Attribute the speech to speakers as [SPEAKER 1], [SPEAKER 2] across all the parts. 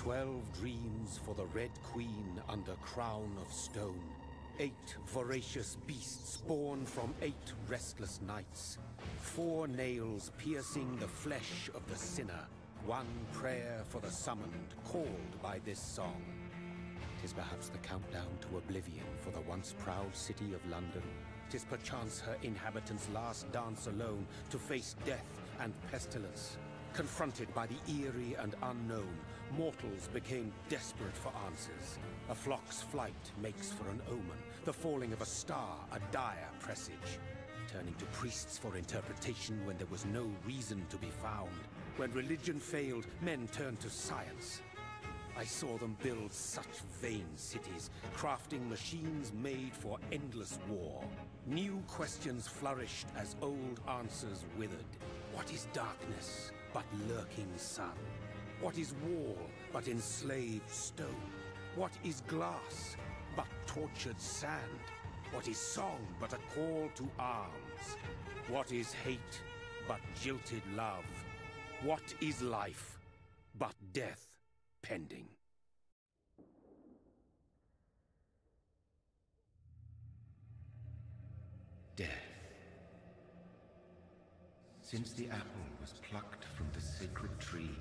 [SPEAKER 1] 12 dreams for the Red Queen under crown of stone. 8 voracious beasts born from 8 restless nights. 4 nails piercing the flesh of the sinner. 1 prayer for the summoned, called by this song. 'Tis perhaps the countdown to oblivion for the once proud city of London. 'Tis perchance her inhabitants' last dance alone to face death and pestilence. Confronted by the eerie and unknown, mortals became desperate for answers. A flock's flight makes for an omen, the falling of a star a dire presage. Turning to priests for interpretation when there was no reason to be found. When religion failed, men turned to science. I saw them build such vain cities, crafting machines made for endless war. New questions flourished as old answers withered. What is darkness but lurking sun? What is wall but enslaved stone? What is glass but tortured sand? What is song but a call to arms? What is hate but jilted love? What is life but death pending?
[SPEAKER 2] Death. Since the apple was plucked from the sacred tree,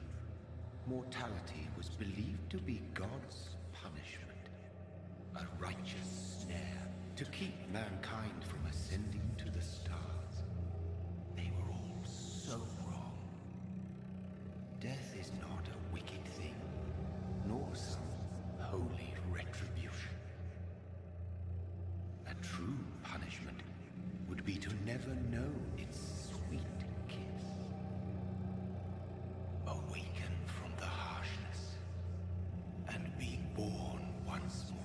[SPEAKER 2] mortality was believed to be God's punishment. A righteous snare to keep mankind from ascending to the stars. They were all so wrong. Death is not a wicked thing, nor some holy retribution. A true punishment would be to never know its sweet kiss. Awaken from the harshness and be born once more.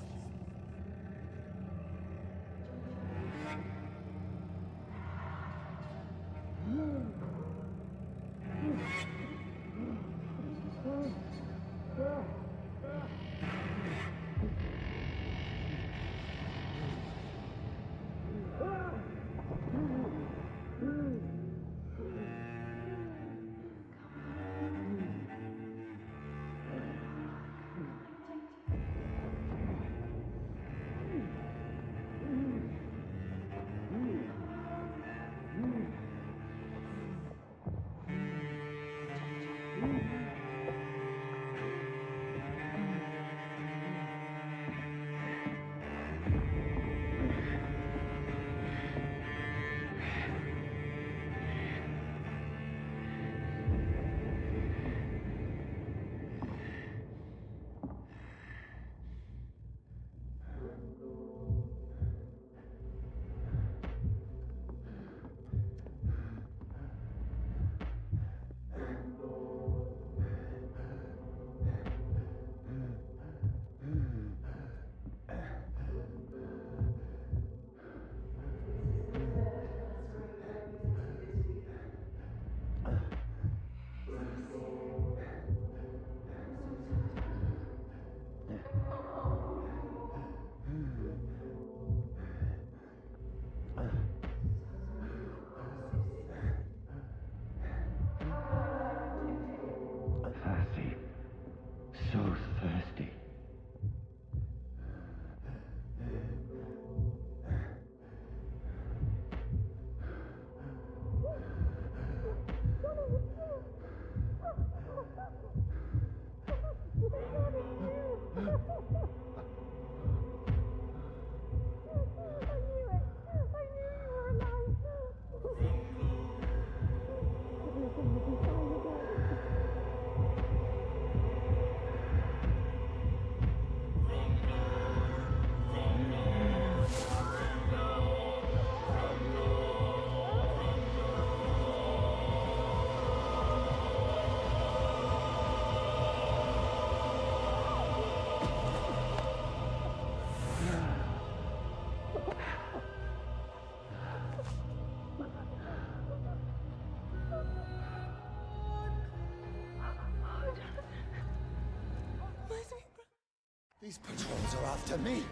[SPEAKER 3] These patrols are after me!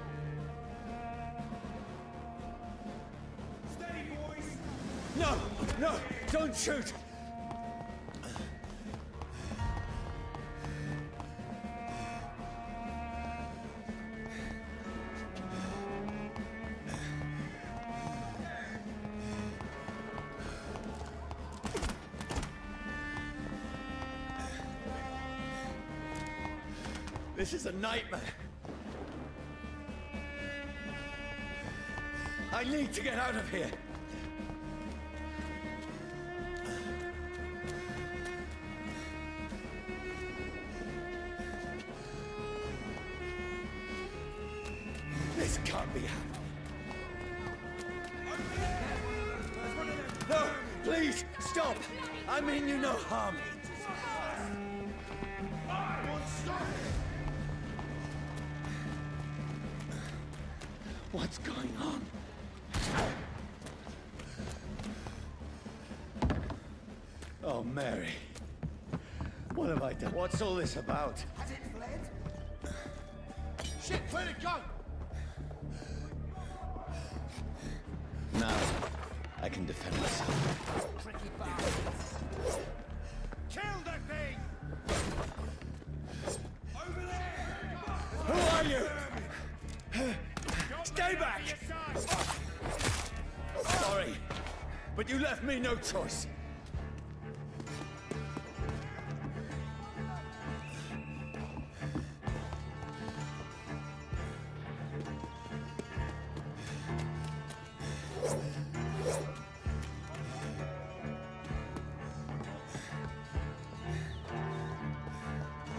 [SPEAKER 4] Steady, boys!
[SPEAKER 3] No! No! Don't shoot! This is a nightmare. I need to get out of here. This can't be happening. No, please, stop! I mean you no harm. What's going on? Oh, Mary. What have I done? What's all this about?
[SPEAKER 4] Has it fled? Shit, where'd it go?
[SPEAKER 3] Now, I can defend myself.
[SPEAKER 4] Tricky bastards. Kill that thing! Over there!
[SPEAKER 3] Who are you? Stay back! Sorry, but you left me no choice.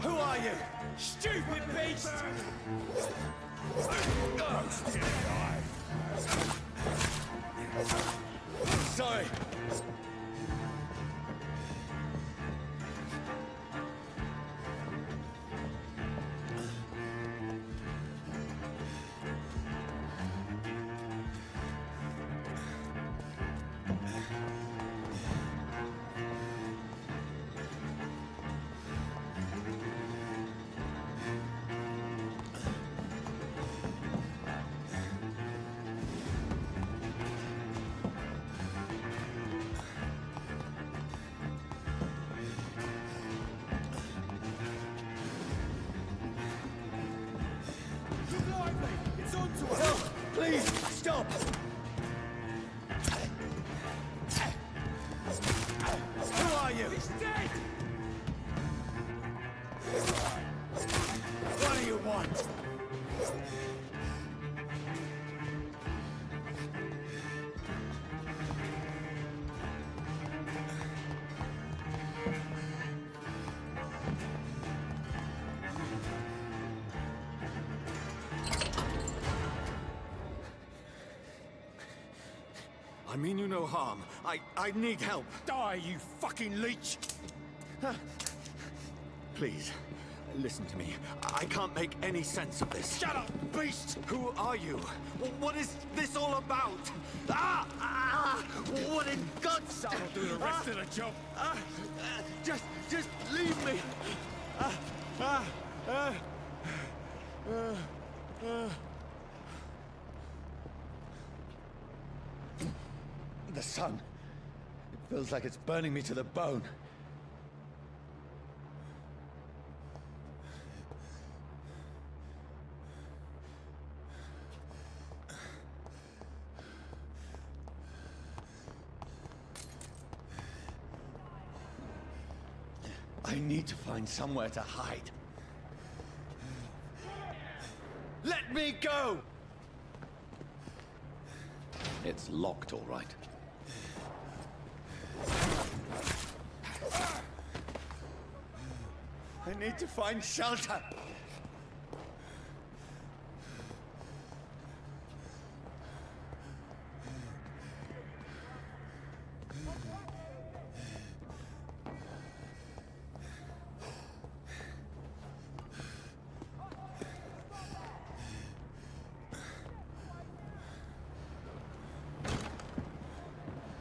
[SPEAKER 3] Who are you? Stupid beast! Sorry.
[SPEAKER 4] It's on to us!
[SPEAKER 3] No, please, stop! Who are you?
[SPEAKER 4] He's dead!
[SPEAKER 3] What do you want? I mean you no harm. I need help.
[SPEAKER 4] Die, you fucking leech!
[SPEAKER 3] Please, listen to me. I can't make any sense of this.
[SPEAKER 4] Shut up, beast!
[SPEAKER 3] Who are you? What is this all about? What in God's
[SPEAKER 4] I'll do the rest of the job.
[SPEAKER 3] Just leave me. The sun. It feels like it's burning me to the bone. I need to find somewhere to hide. Let me go! It's locked, all right. I need to find shelter.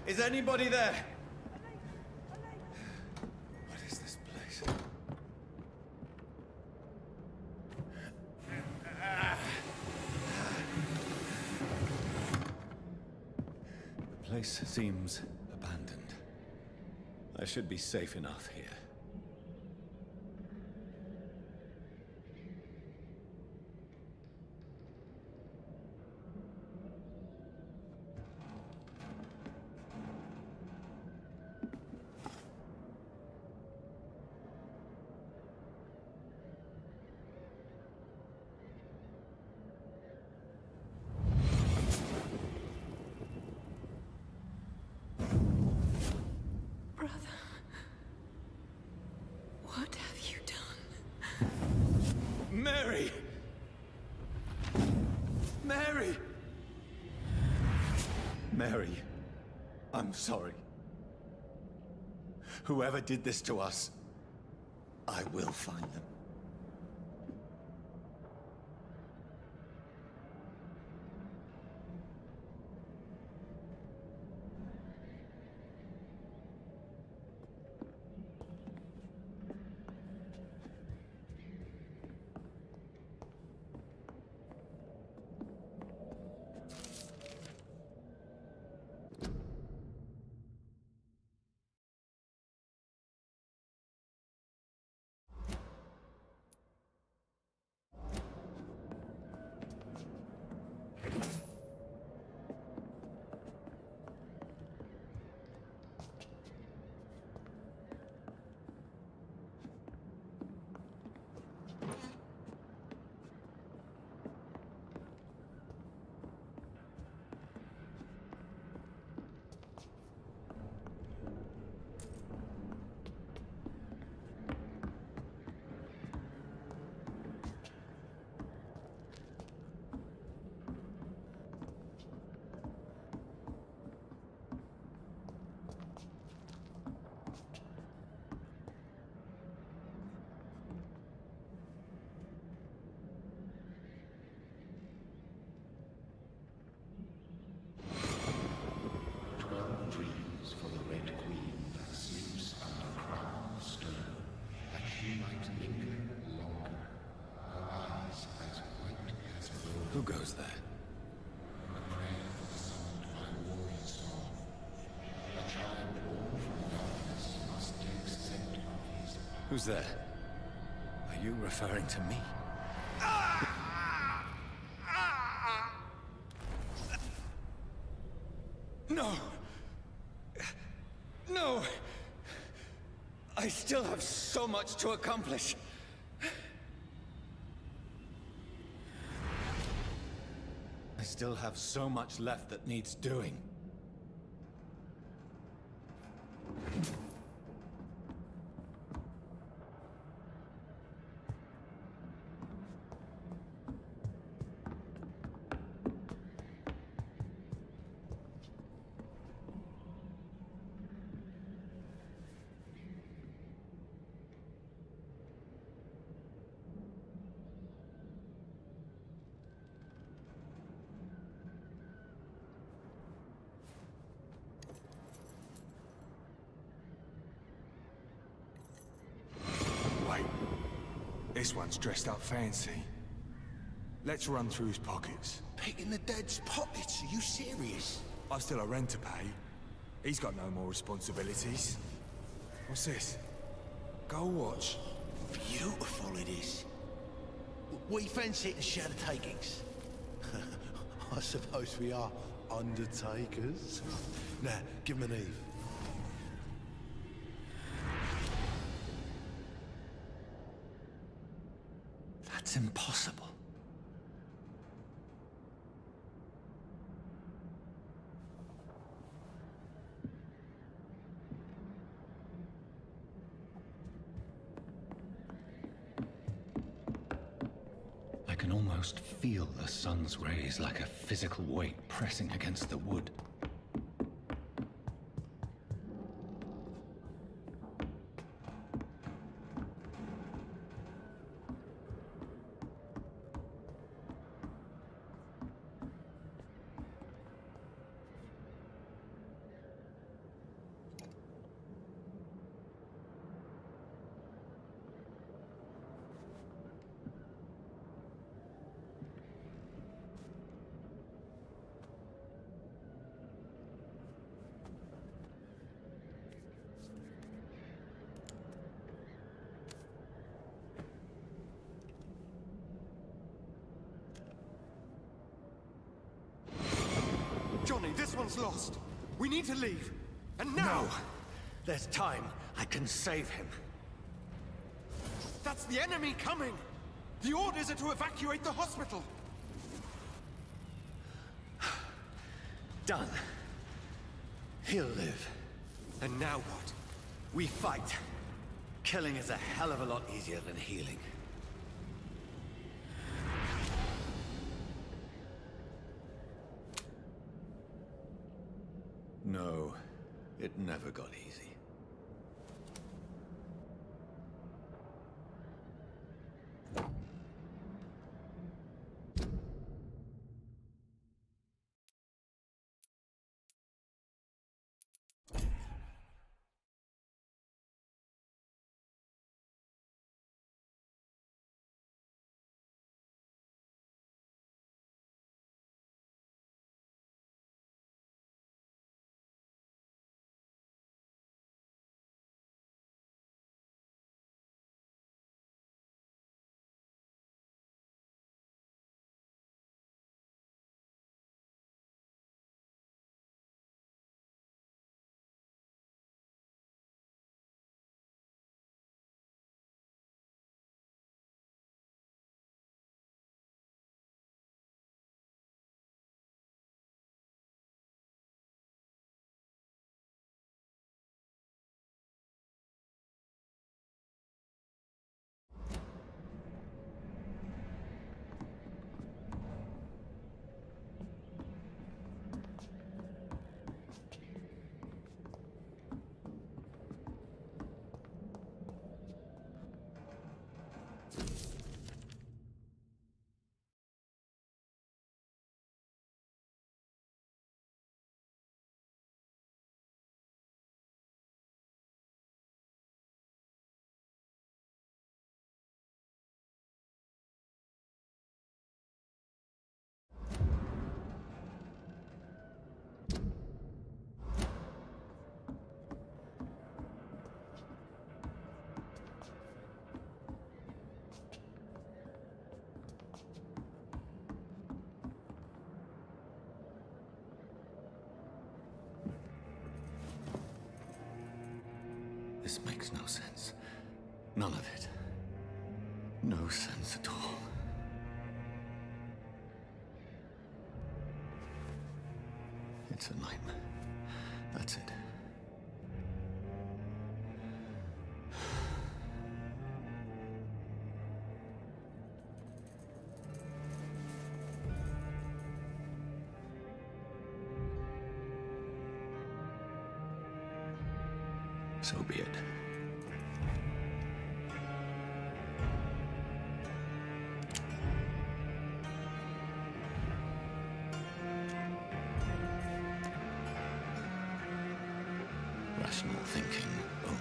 [SPEAKER 3] Is anybody there? What is this place? The place seems abandoned. I should be safe enough here. I'm sorry. Whoever did this to us, I will find them. Who goes there? Who's there? Are you referring to me? No! No! I still have so much to accomplish. I still have so much left that needs doing.
[SPEAKER 5] This one's dressed up fancy. Let's run through his pockets.
[SPEAKER 4] Picking the dead's pockets? Are you serious?
[SPEAKER 5] I've still a rent to pay. He's got no more responsibilities. What's this? Gold watch.
[SPEAKER 4] Beautiful it is. We fence it and share the takings. I suppose we are undertakers. Now, give him an Eve.
[SPEAKER 3] That's impossible. I can almost feel the sun's rays like a physical weight pressing against the wood.
[SPEAKER 6] Johnny, this one's lost. We need to leave. And now!
[SPEAKER 3] No! There's time. I can save him.
[SPEAKER 6] That's the enemy coming! The orders are to evacuate the hospital!
[SPEAKER 3] Done. He'll live.
[SPEAKER 6] And now what?
[SPEAKER 3] We fight. Killing is a hell of a lot easier than healing. No. It never got easy. This makes no sense. None of it. No sense at all. It's a nightmare. That's it. So be it. Rational thinking only.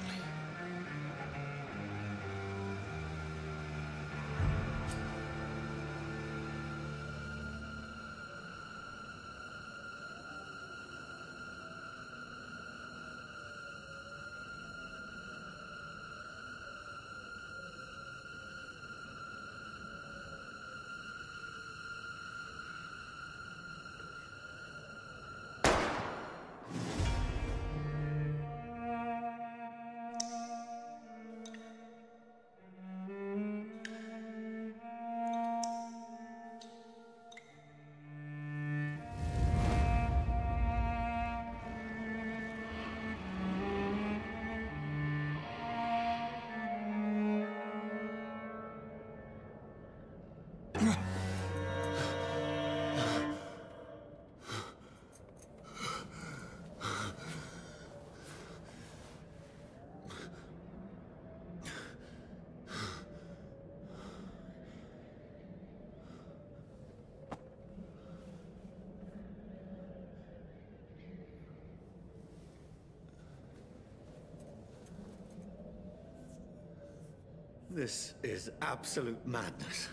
[SPEAKER 3] This is absolute madness.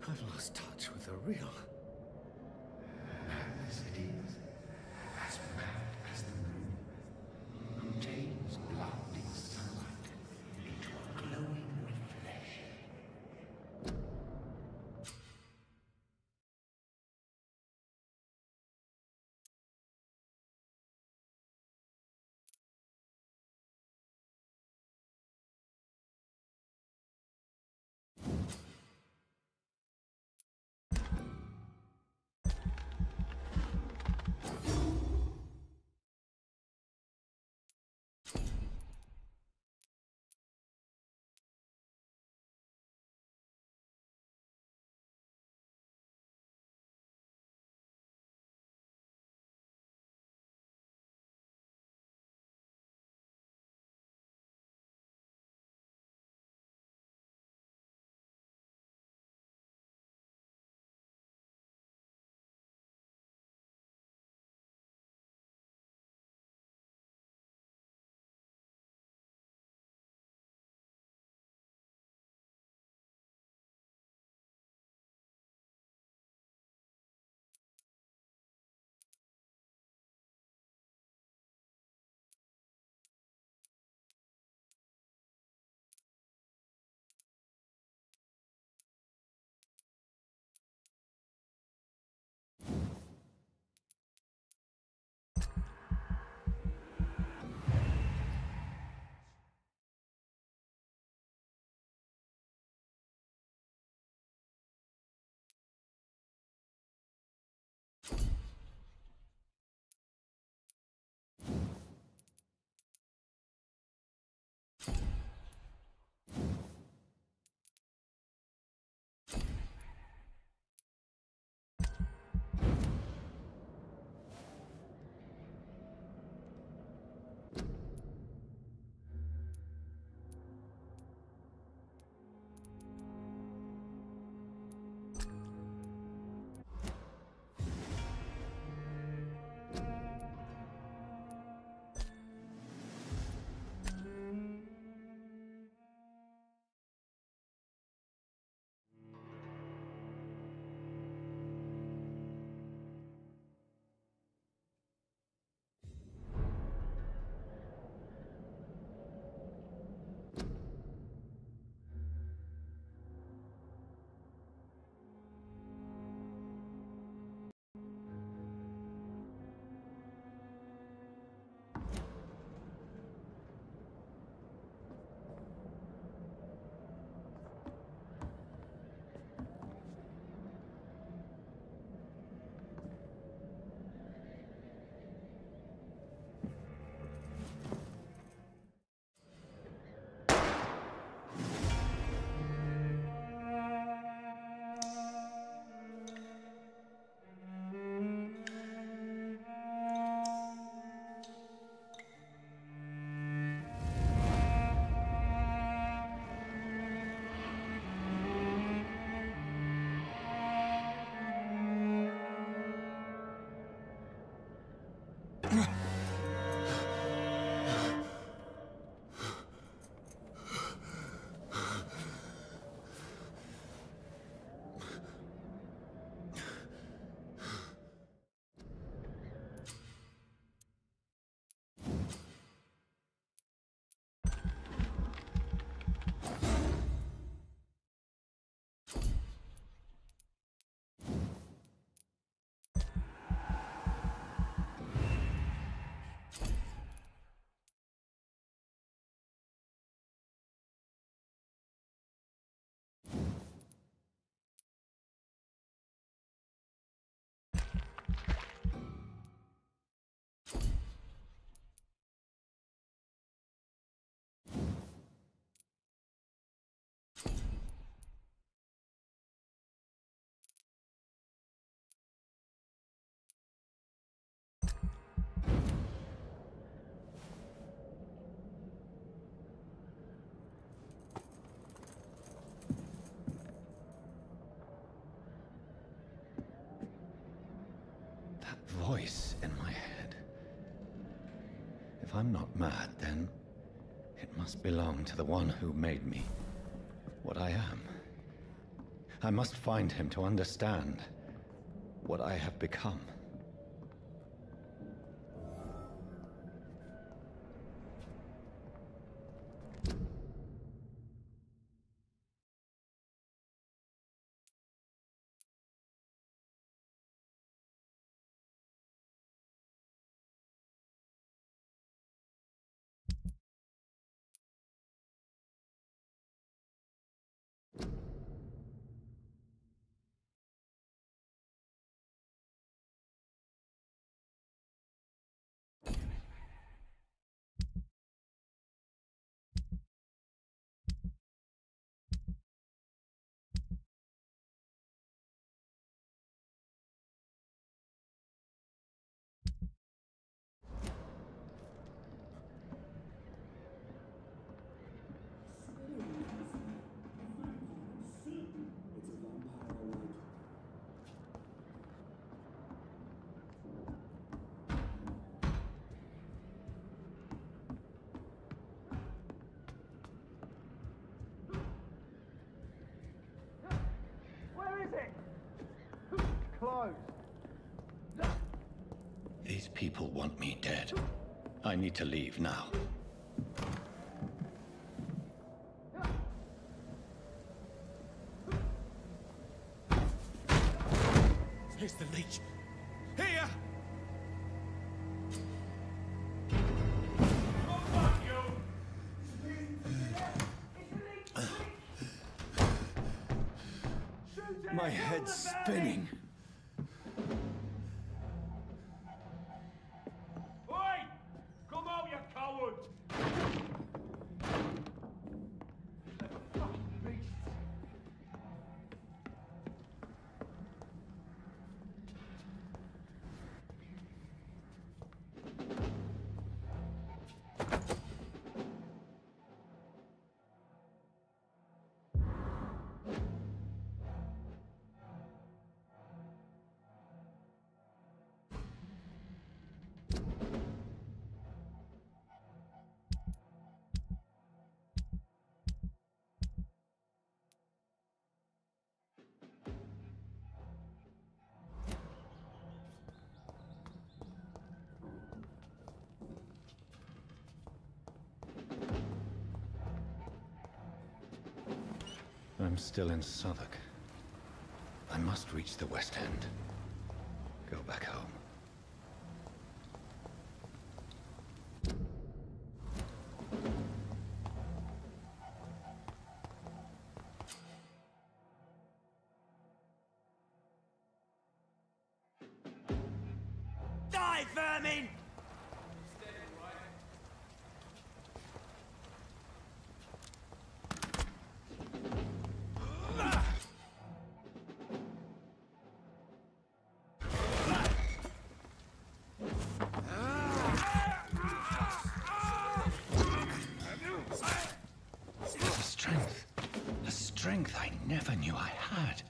[SPEAKER 3] I've lost touch with the real.
[SPEAKER 2] Madness it is, as mad as the moon, contains blinding sunlight into a glowing reflection.
[SPEAKER 3] If I'm not mad, then it must belong to the one who made me what I am. I must find him to understand what I have become. These people want me dead. I need to leave now.
[SPEAKER 6] Here's the leech. Here!
[SPEAKER 3] My head's spinning.
[SPEAKER 7] Oi! Come out, you coward! Fucking beasts!
[SPEAKER 3] I'm still in Southwark. I must reach the West End. Go back home.
[SPEAKER 7] Die, vermin!
[SPEAKER 3] A strength I never knew I had.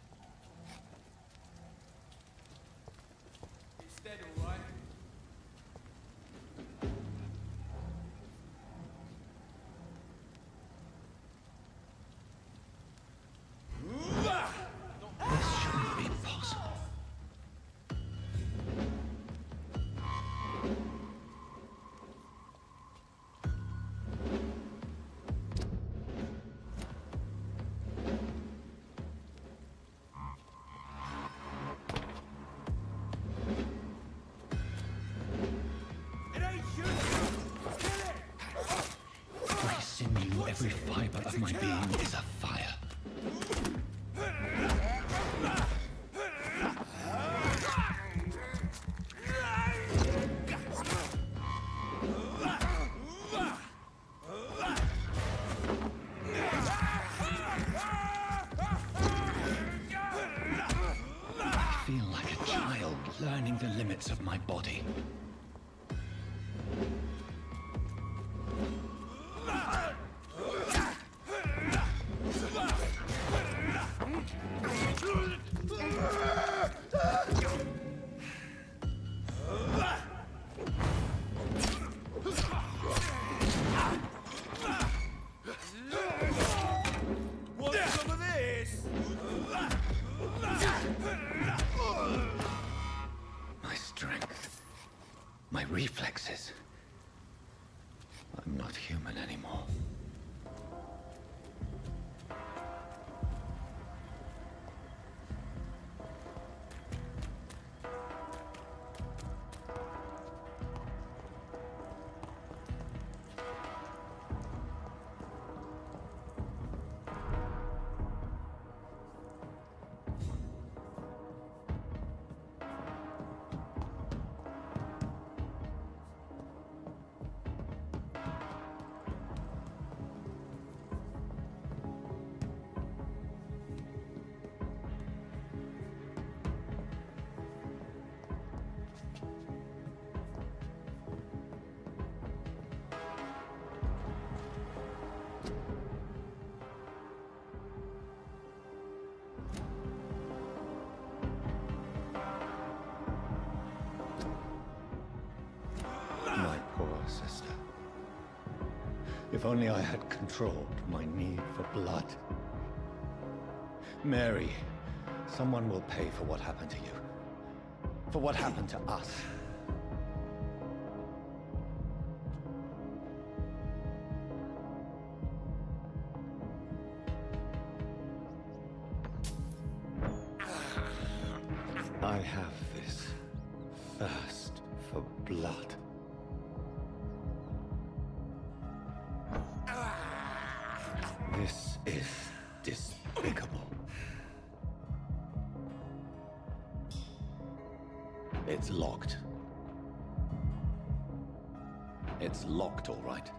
[SPEAKER 7] He's dead, all right.
[SPEAKER 3] This shouldn't be possible. Every sinew, every fiber of my being is afire. I feel like a child learning the limits of my body. If only I had controlled my need for blood. Mary, someone will pay for what happened to you. For what happened to us. I have this thirst for blood. This is despicable. It's locked. It's locked, all right.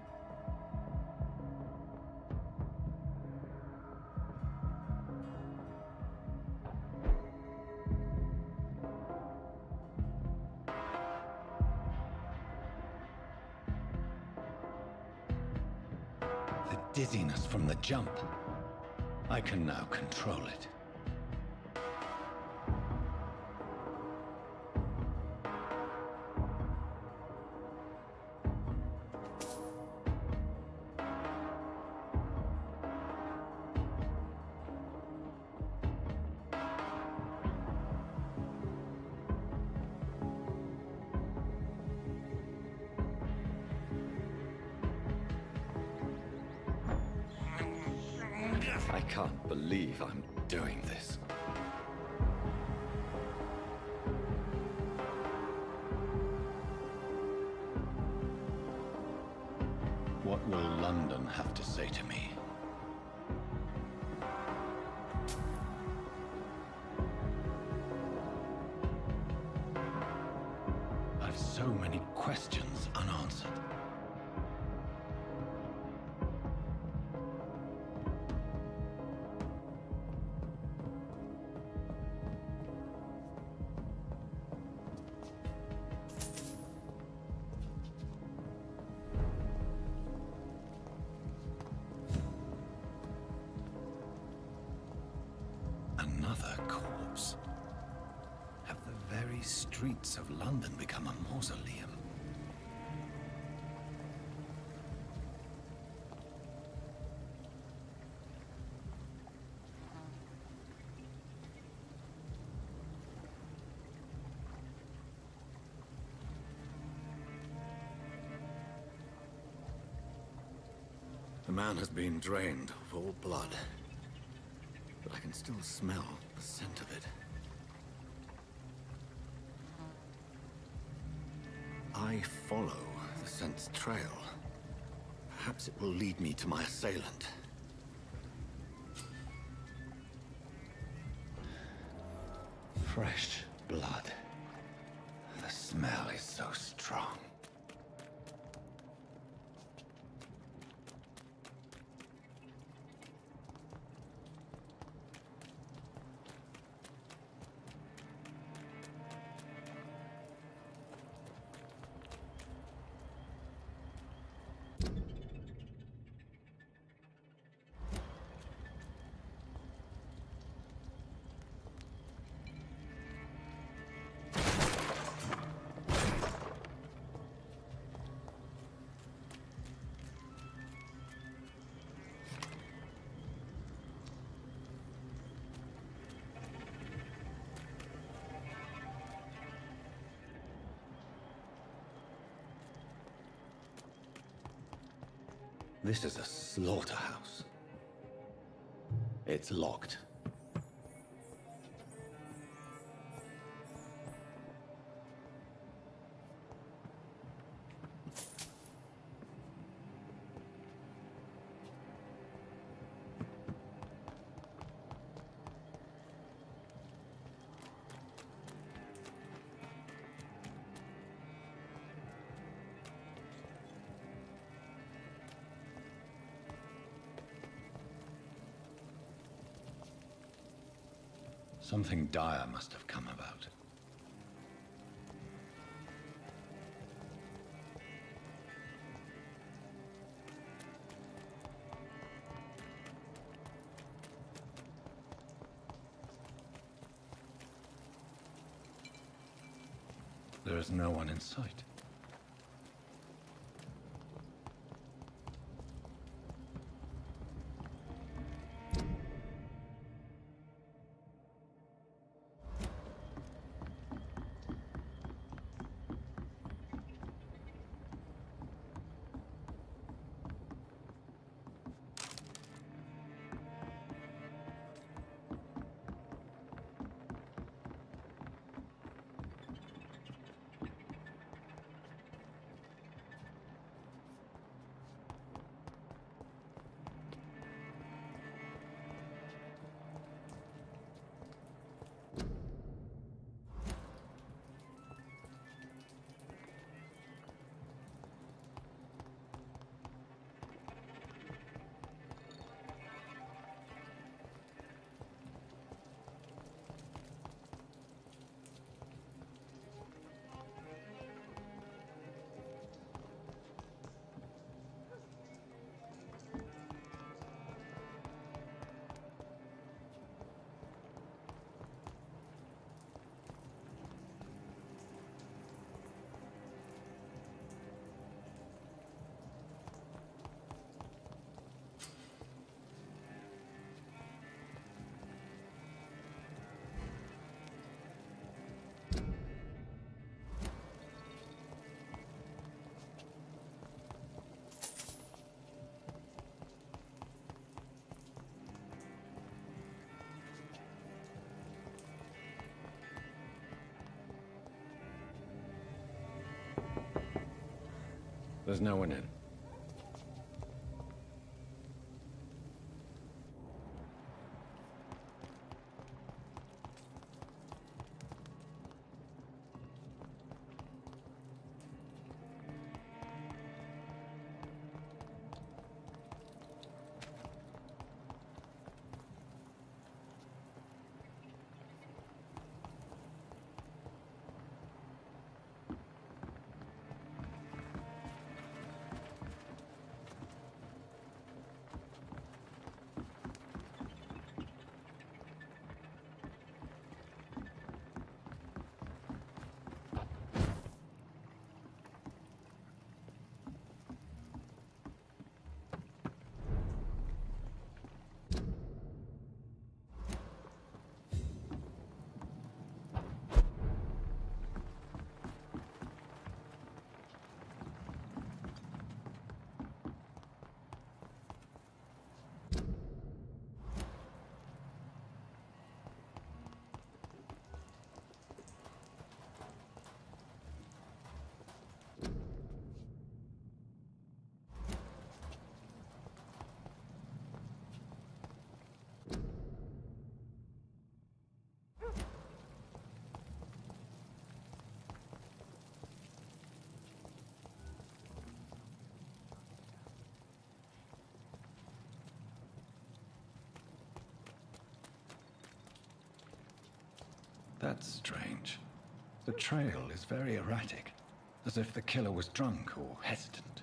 [SPEAKER 3] The dizziness from the jump. I can now control it. I can't believe I'm doing this. What will London have to say to me? I've so many questions unanswered. Another corpse. Have the very streets of London become a mausoleum? The man has been drained of all blood. But I can still smell the scent of it. I follow the scent's trail. Perhaps it will lead me to my assailant. Fresh blood. The smell is so strong. This is a slaughterhouse. It's locked. Something dire must have come about. There is no one in sight. There's no one in. That's strange. The trail is very erratic, as if the killer was drunk or hesitant.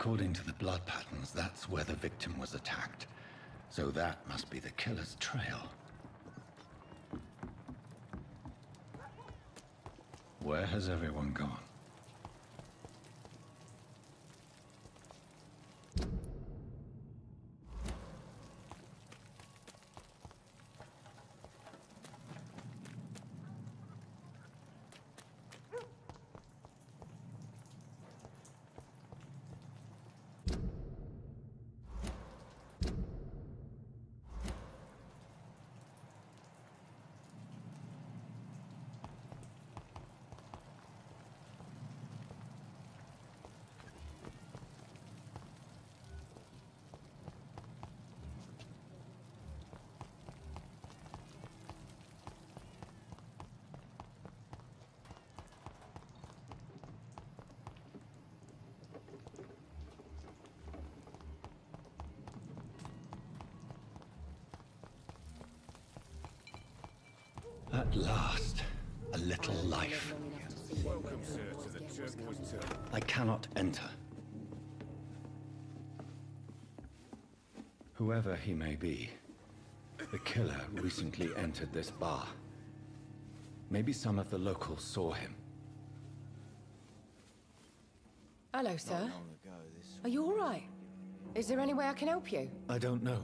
[SPEAKER 3] According to the blood patterns, that's where the victim was attacked. So that must be the killer's trail. Where has everyone gone? At last, a little life.
[SPEAKER 1] Welcome, sir, to the turquoise turret.
[SPEAKER 3] I cannot enter. Whoever he may be, The killer recently entered this bar. Maybe some of the locals saw him.
[SPEAKER 8] Hello, sir. Are you all right? Is there any way I can help you?
[SPEAKER 3] I don't know.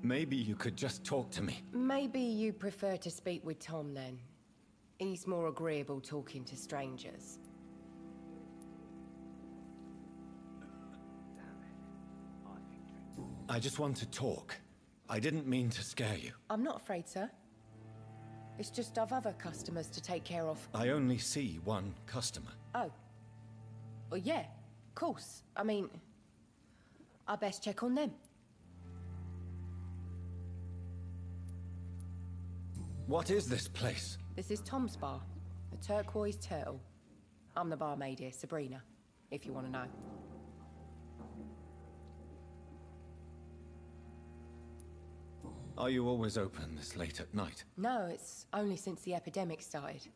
[SPEAKER 3] Maybe you could just talk to me.
[SPEAKER 8] Maybe you prefer to speak with Tom, then. He's more agreeable talking to strangers.
[SPEAKER 3] I just want to talk. I didn't mean to scare you.
[SPEAKER 8] I'm not afraid, sir. It's just I've other customers to take care of.
[SPEAKER 3] I only see one customer.
[SPEAKER 8] Oh. Well, yeah, of course. I mean, I best check on them.
[SPEAKER 3] What is this place?
[SPEAKER 8] This is Tom's bar, the Turquoise Turtle. I'm the barmaid here, Sabrina, if you want to know.
[SPEAKER 3] Are you always open this late at night?
[SPEAKER 8] No, it's only since the epidemic started.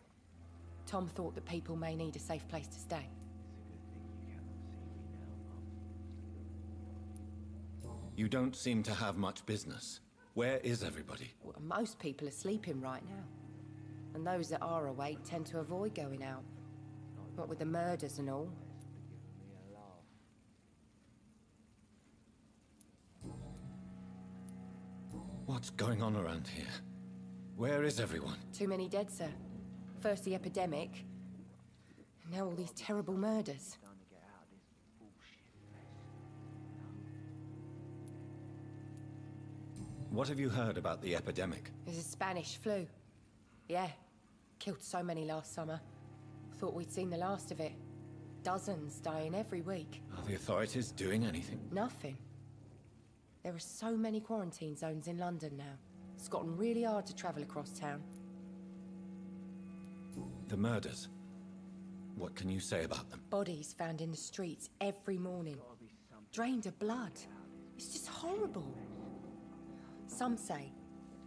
[SPEAKER 8] Tom thought that people may need a safe place to stay.
[SPEAKER 3] You don't seem to have much business. Where is everybody?
[SPEAKER 8] Well, most people are sleeping right now. And those that are awake tend to avoid going out. What with the murders and all.
[SPEAKER 3] What's going on around here? Where is everyone?
[SPEAKER 8] Too many dead, sir. First the epidemic, and now all these terrible murders.
[SPEAKER 3] What have you heard about the epidemic?
[SPEAKER 8] There's a Spanish flu. Yeah. Killed so many last summer. Thought we'd seen the last of it. Dozens dying every week.
[SPEAKER 3] Are the authorities doing anything?
[SPEAKER 8] Nothing. There are so many quarantine zones in London now. It's gotten really hard to travel across town.
[SPEAKER 3] The murders. What can you say about them?
[SPEAKER 8] Bodies found in the streets every morning. Drained of blood. It's just horrible. Some say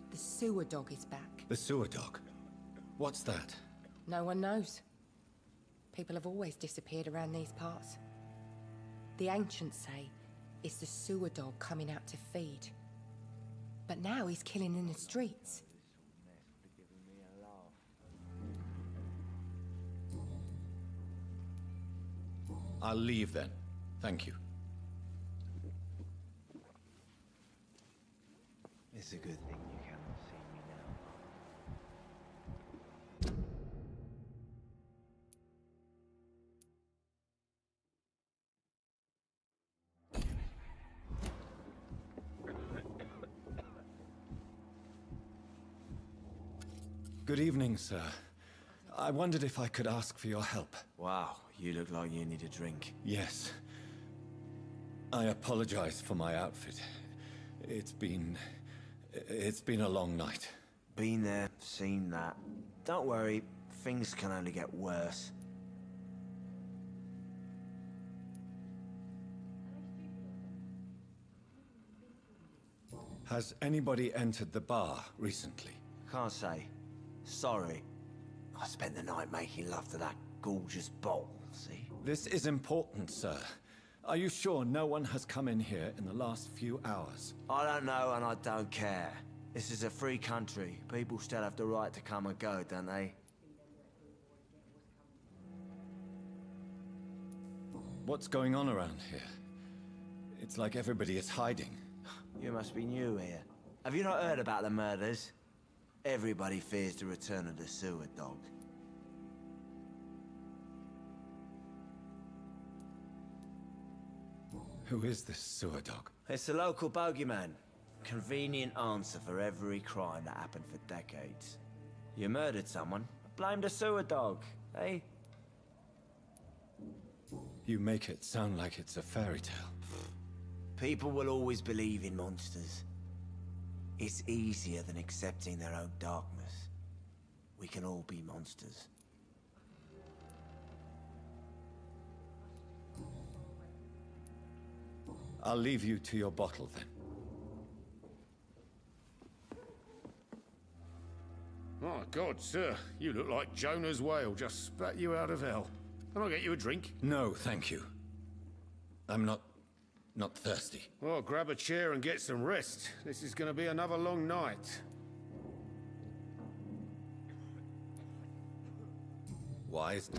[SPEAKER 8] the sewer dog is back.
[SPEAKER 3] The sewer dog? What's that?
[SPEAKER 8] No one knows. People have always disappeared around these parts. The ancients say it's the sewer dog coming out to feed. But now he's killing in the streets.
[SPEAKER 3] I'll leave then. Thank you.
[SPEAKER 9] It's a good thing you cannot see me now.
[SPEAKER 3] Good evening, sir. I wondered if I could ask for your help.
[SPEAKER 9] Wow, you look like you need a drink.
[SPEAKER 3] Yes. I apologize for my outfit. It's been a long night.
[SPEAKER 9] Been there, seen that. Don't worry, things can only get worse.
[SPEAKER 3] Has anybody entered the bar recently?
[SPEAKER 9] Can't say. Sorry. I spent the night making love to that gorgeous bottle, see?
[SPEAKER 3] This is important, sir. Are you sure no one has come in here in the last few hours?
[SPEAKER 9] I don't know and I don't care. This is a free country. People still have the right to come and go, don't they?
[SPEAKER 3] What's going on around here? It's like everybody is hiding.
[SPEAKER 9] You must be new here. Have you not heard about the murders? Everybody fears the return of the sewer dog.
[SPEAKER 3] Who is this sewer dog?
[SPEAKER 9] It's the local bogeyman. Convenient answer for every crime that happened for decades. You murdered someone, blame the sewer dog, eh?
[SPEAKER 3] You make it sound like it's a fairy tale.
[SPEAKER 9] People will always believe in monsters. It's easier than accepting their own darkness. We can all be monsters.
[SPEAKER 3] I'll leave you to your bottle then.
[SPEAKER 10] My God, sir, you look like Jonah's whale just spat you out of hell. Can I get you a drink?
[SPEAKER 3] No, thank you. I'm not not thirsty.
[SPEAKER 10] Well, grab a chair and get some rest. This is going to be another long night.
[SPEAKER 3] Wise.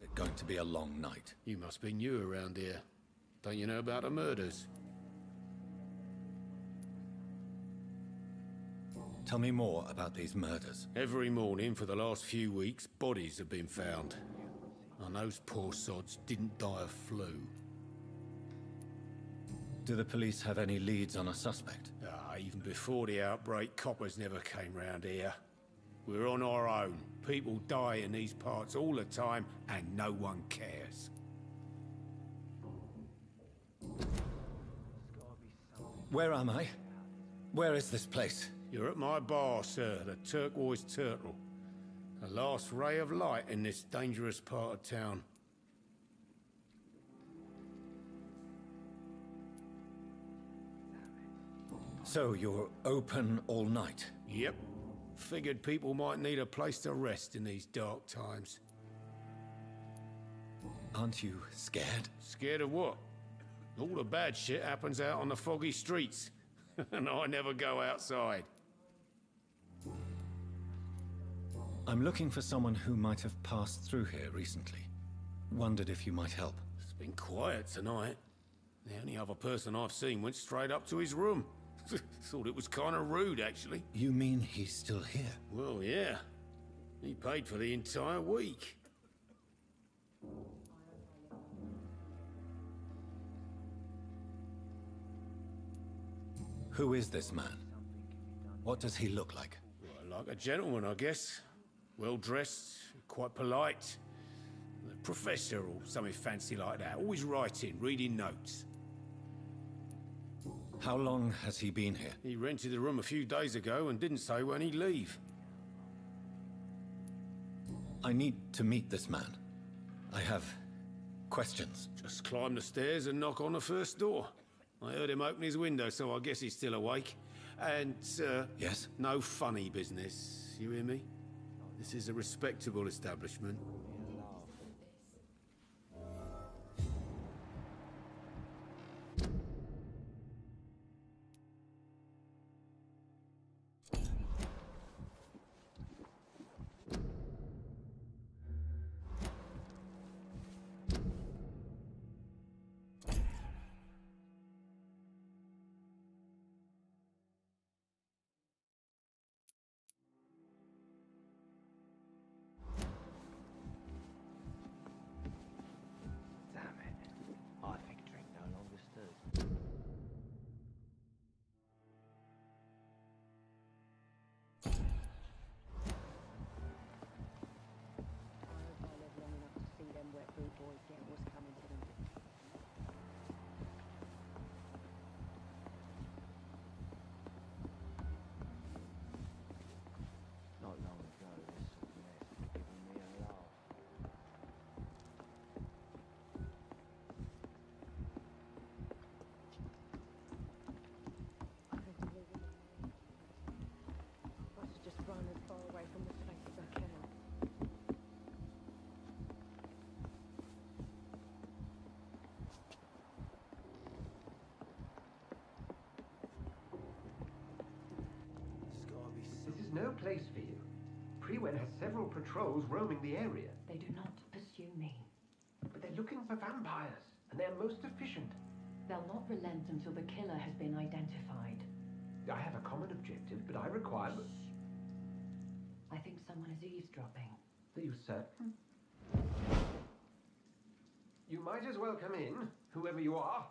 [SPEAKER 3] It's going to be a long night.
[SPEAKER 10] You must be new around here. Don't you know about the murders?
[SPEAKER 3] Tell me more about these murders.
[SPEAKER 10] Every morning for the last few weeks, bodies have been found. And those poor sods didn't die of flu.
[SPEAKER 3] Do the police have any leads on a suspect?
[SPEAKER 10] Even before the outbreak, coppers never came round here. We're on our own. People die in these parts all the time, and no one cares.
[SPEAKER 3] Where am I? Where is this place?
[SPEAKER 10] You're at my bar, sir, the Turquoise Turtle. The last ray of light in this dangerous part of town.
[SPEAKER 3] So you're open all night?
[SPEAKER 10] Yep. Figured people might need a place to rest in these dark times.
[SPEAKER 3] Aren't you scared?
[SPEAKER 10] Scared of what? All the bad shit happens out on the foggy streets. And I never go outside.
[SPEAKER 3] I'm looking for someone who might have passed through here recently. Wondered if you might help.
[SPEAKER 10] It's been quiet tonight. The only other person I've seen went straight up to his room. Thought it was kind of rude, actually.
[SPEAKER 3] You mean he's still here?
[SPEAKER 10] Well, yeah. He paid for the entire week.
[SPEAKER 3] Who is this man? What does he look like?
[SPEAKER 10] Well, like a gentleman, I guess. Well-dressed, quite polite. A professor or something fancy like that. Always writing, reading notes.
[SPEAKER 3] How long has he been here?
[SPEAKER 10] He rented the room a few days ago and didn't say when he'd leave.
[SPEAKER 3] I need to meet this man. I have questions.
[SPEAKER 10] Just climb the stairs and knock on the first door. I heard him open his window, so I guess he's still awake. And,
[SPEAKER 3] Yes?
[SPEAKER 10] no funny business. You hear me? This is a respectable establishment.
[SPEAKER 11] place for you. Priwen has several patrols roaming the area.
[SPEAKER 12] They do not pursue me.
[SPEAKER 11] But they're looking for vampires, and they're most efficient.
[SPEAKER 12] They'll not relent until the killer has been identified.
[SPEAKER 11] I have a common objective, but I require...
[SPEAKER 12] I think someone is eavesdropping.
[SPEAKER 11] Are you certain? You might as well come in, whoever you are.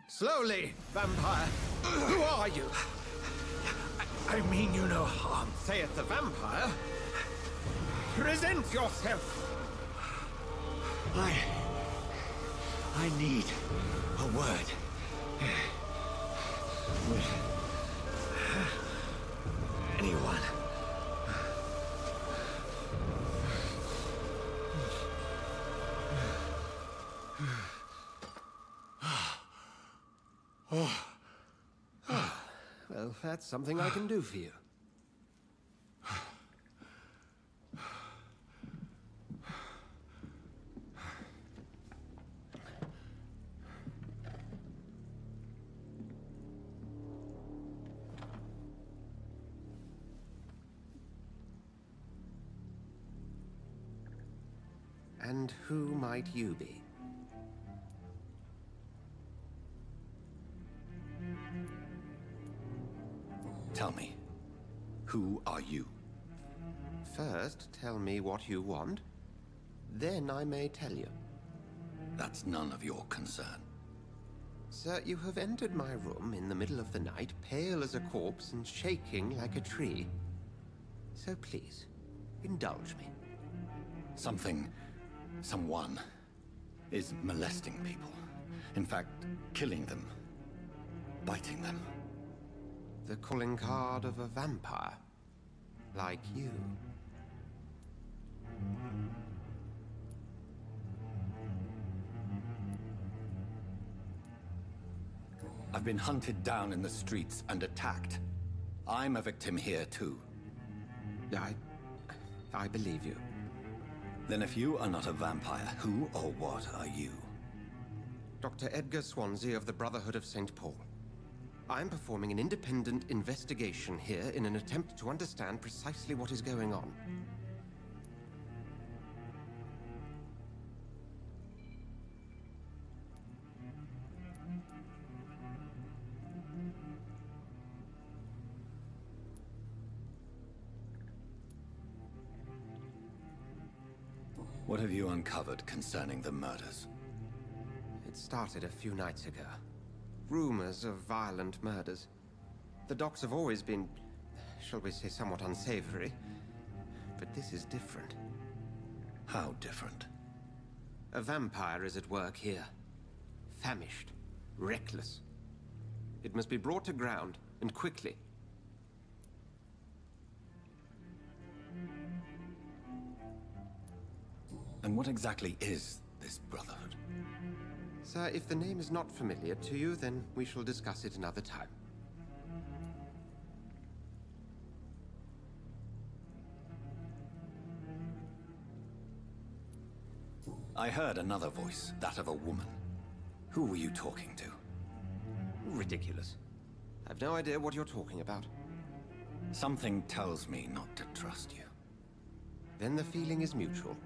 [SPEAKER 13] Slowly, vampire. Who are you?
[SPEAKER 10] I mean you no harm.
[SPEAKER 13] Saith the vampire. Present yourself.
[SPEAKER 9] I need a word. With anyone.
[SPEAKER 11] Well, that's something I can do for you. And who might you be?
[SPEAKER 3] Tell me, who are you?
[SPEAKER 11] First, tell me what you want. Then I may tell you.
[SPEAKER 3] That's none of your concern.
[SPEAKER 11] Sir, you have entered my room in the middle of the night, pale as a corpse and shaking like a tree. So please, indulge me.
[SPEAKER 3] Someone is molesting people. In fact, killing them. Biting them.
[SPEAKER 11] The calling card of a vampire. Like you.
[SPEAKER 3] I've been hunted down in the streets and attacked. I'm a victim here too.
[SPEAKER 11] I believe you.
[SPEAKER 3] Then if you are not a vampire, who or what are you?
[SPEAKER 11] Dr. Edgar Swansea of the Brotherhood of St. Paul. I'm performing an independent investigation here in an attempt to understand precisely what is going on.
[SPEAKER 3] What have you uncovered concerning the murders?
[SPEAKER 11] It started a few nights ago. Rumors of violent murders. The docks have always been, shall we say, somewhat unsavory. But this is different.
[SPEAKER 3] How different?
[SPEAKER 11] A vampire is at work here. Famished. Reckless. It must be brought to ground, and quickly.
[SPEAKER 3] And what exactly is this Brotherhood?
[SPEAKER 11] Sir, if the name is not familiar to you, then we shall discuss it another time.
[SPEAKER 3] I heard another voice, that of a woman. Who were you talking to?
[SPEAKER 11] Ridiculous. I've no idea what you're talking about.
[SPEAKER 3] Something tells me not to trust you.
[SPEAKER 11] Then the feeling is mutual.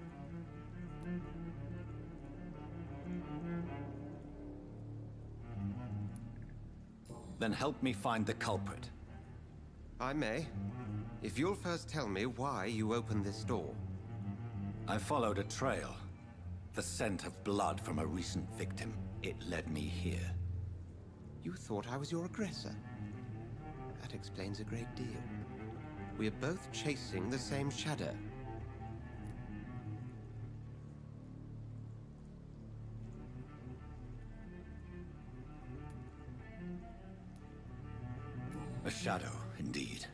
[SPEAKER 3] Then help me find the culprit.
[SPEAKER 11] I may. If you'll first tell me why you opened this door.
[SPEAKER 3] I followed a trail. The scent of blood from a recent victim. It led me here.
[SPEAKER 11] You thought I was your aggressor. That explains a great deal. We're both chasing the same shadow.
[SPEAKER 3] A shadow, indeed.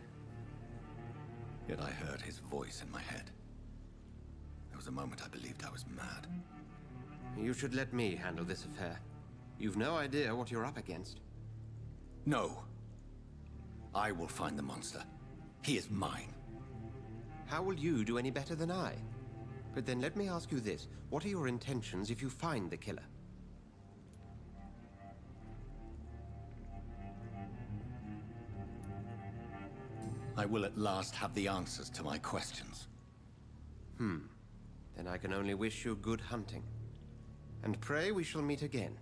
[SPEAKER 3] Yet I heard his voice in my head. There was a moment I believed I was mad.
[SPEAKER 11] You should let me handle this affair. You've no idea what you're up against.
[SPEAKER 3] No. I will find the monster. He is mine.
[SPEAKER 11] How will you do any better than I? But then let me ask you this. What are your intentions if you find the killer?
[SPEAKER 3] I will at last have the answers to my questions.
[SPEAKER 11] Then I can only wish you good hunting. And pray we shall meet again.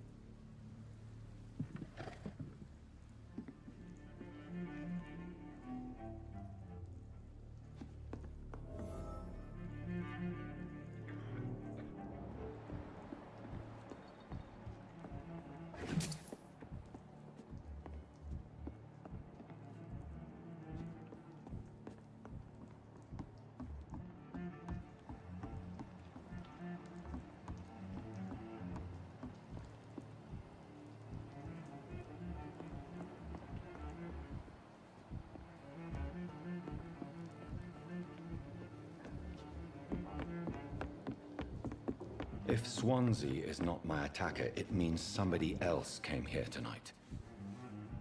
[SPEAKER 3] If Swansea is not my attacker, it means somebody else came here tonight.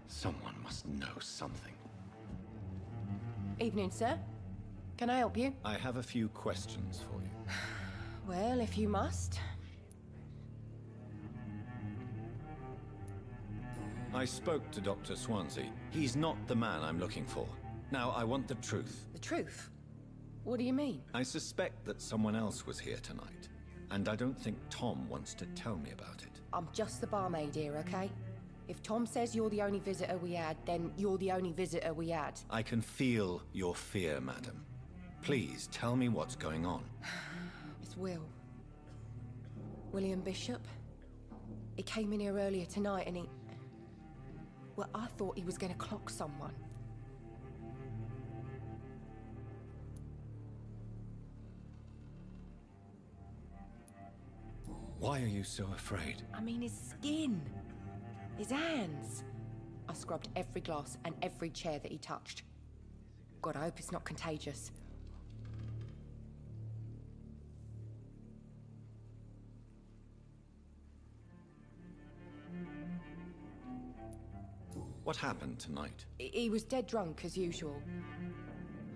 [SPEAKER 3] Someone must know something.
[SPEAKER 8] Evening, sir. Can I help you?
[SPEAKER 3] I have a few questions for you.
[SPEAKER 8] Well, if you must.
[SPEAKER 3] I spoke to Dr. Swansea. He's not the man I'm looking for. Now, I want the truth.
[SPEAKER 8] The truth? What do you mean?
[SPEAKER 3] I suspect that someone else was here tonight. And I don't think Tom wants to tell me about it.
[SPEAKER 8] I'm just the barmaid here, okay? If Tom says you're the only visitor we had, then you're the only visitor we had.
[SPEAKER 3] I can feel your fear, madam. Please, tell me what's going on.
[SPEAKER 8] It's Will. William Bishop. He came in here earlier tonight and he... Well, I thought he was going to clock someone.
[SPEAKER 3] Why are you so afraid?
[SPEAKER 8] I mean, his skin. His hands. I scrubbed every glass and every chair that he touched. God, I hope it's not contagious.
[SPEAKER 3] What happened tonight?
[SPEAKER 8] He was dead drunk, as usual.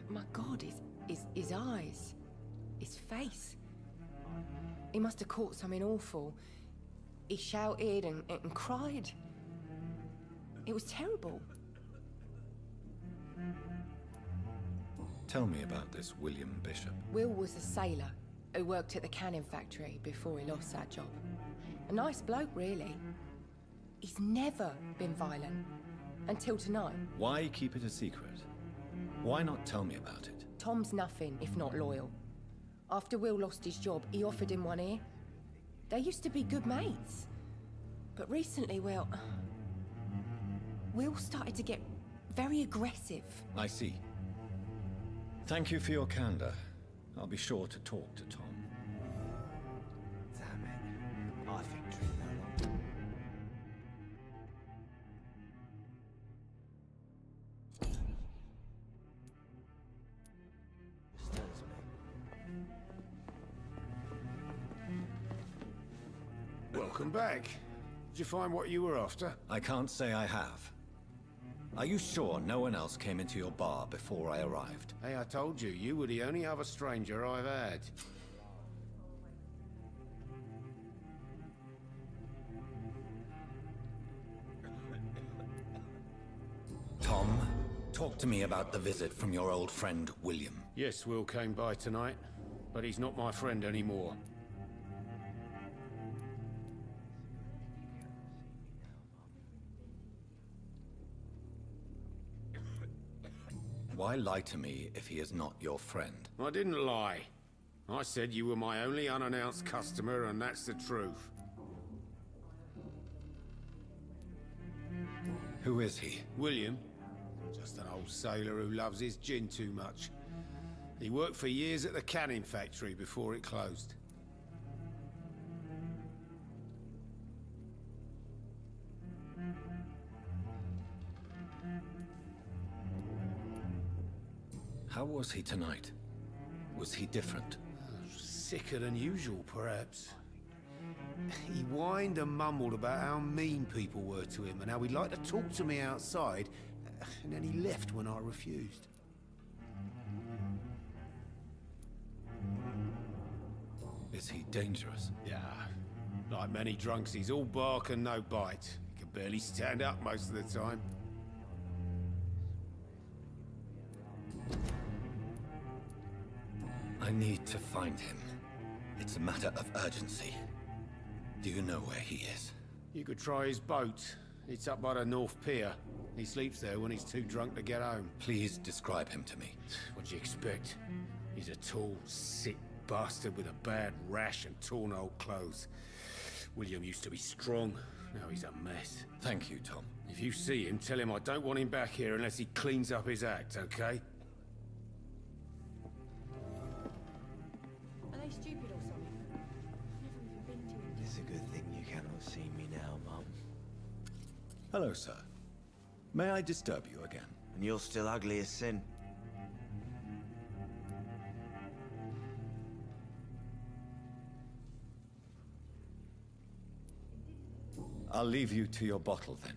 [SPEAKER 8] My God, his eyes. His face. He must have caught something awful. He shouted and cried. It was terrible.
[SPEAKER 3] Tell me about this William Bishop.
[SPEAKER 8] Will was a sailor who worked at the cannon factory before he lost that job. A nice bloke, really. He's never been violent. Until tonight.
[SPEAKER 3] Why keep it a secret? Why not tell me about it?
[SPEAKER 8] Tom's nothing if not loyal. After Will lost his job, he offered him one ear. They used to be good mates. But recently, well... Will started to get very aggressive.
[SPEAKER 3] I see. Thank you for your candor. I'll be sure to talk to Tom.
[SPEAKER 9] Damn it. I think Tree no longer.
[SPEAKER 10] Welcome back. Did you find what you were after?
[SPEAKER 3] I can't say I have. Are you sure no one else came into your bar before I arrived?
[SPEAKER 10] Hey, I told you, you were the only other stranger I've had.
[SPEAKER 3] Tom, talk to me about the visit from your old friend, William.
[SPEAKER 10] Yes, Will came by tonight, but he's not my friend anymore.
[SPEAKER 3] Why lie to me if he is not your friend?
[SPEAKER 10] I didn't lie. I said you were my only unannounced customer, and that's the truth.
[SPEAKER 3] Who is he?
[SPEAKER 10] William. Just an old sailor who loves his gin too much. He worked for years at the cannon factory before it closed.
[SPEAKER 3] How was he tonight? Was he different?
[SPEAKER 10] Sicker than usual, perhaps. He whined and mumbled about how mean people were to him and how he'd like to talk to me outside, and then he left when I refused.
[SPEAKER 3] Is he dangerous?
[SPEAKER 10] Yeah. Like many drunks, he's all bark and no bite. He can barely stand up most of the time.
[SPEAKER 3] I need to find him. It's a matter of urgency. Do you know where he is?
[SPEAKER 10] You could try his boat. It's up by the North Pier. He sleeps there when he's too drunk to get home.
[SPEAKER 3] Please describe him to me.
[SPEAKER 10] What do you expect? He's a tall, sick bastard with a bad rash and torn old clothes. William used to be strong. Now he's a mess.
[SPEAKER 3] Thank you, Tom.
[SPEAKER 10] If you see him, tell him I don't want him back here unless he cleans up his act, okay?
[SPEAKER 14] Are they stupid or something? I've never even been to India.
[SPEAKER 9] It's a good thing you cannot see me now, Mum.
[SPEAKER 3] Hello, sir. May I disturb you again?
[SPEAKER 9] And you're still ugly as sin.
[SPEAKER 3] I'll leave you to your bottle, then.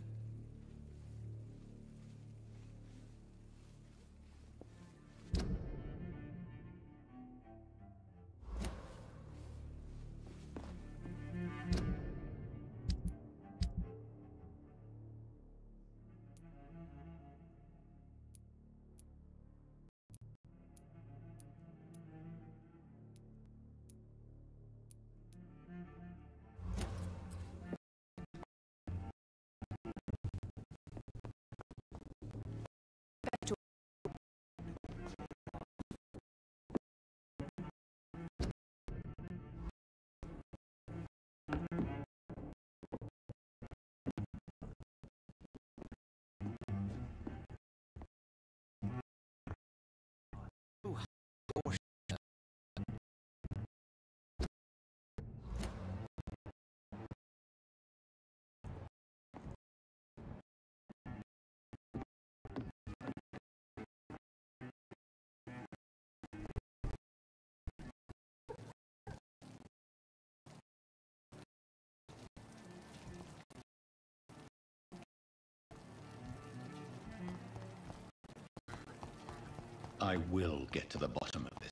[SPEAKER 3] I will get to the bottom of this.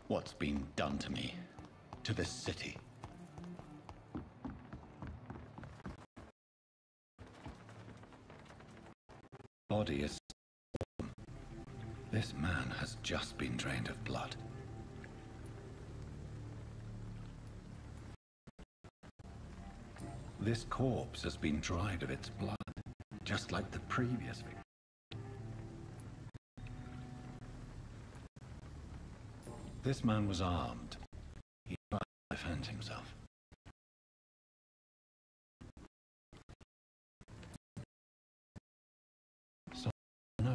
[SPEAKER 3] What's been done to me, to this city. Body is... This man has just been drained of blood. This corpse has been dried of its blood, just like the previous victim. This man was armed. He tried to defend himself. So, no.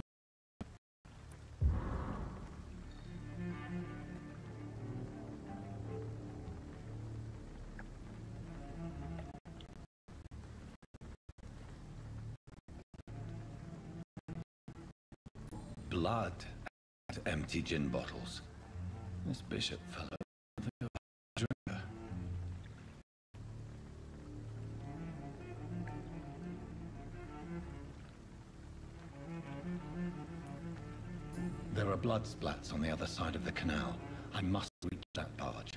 [SPEAKER 3] Blood and empty gin bottles. This bishop fellow, a drinker. There are blood splats on the other side of the canal. I must reach that barge.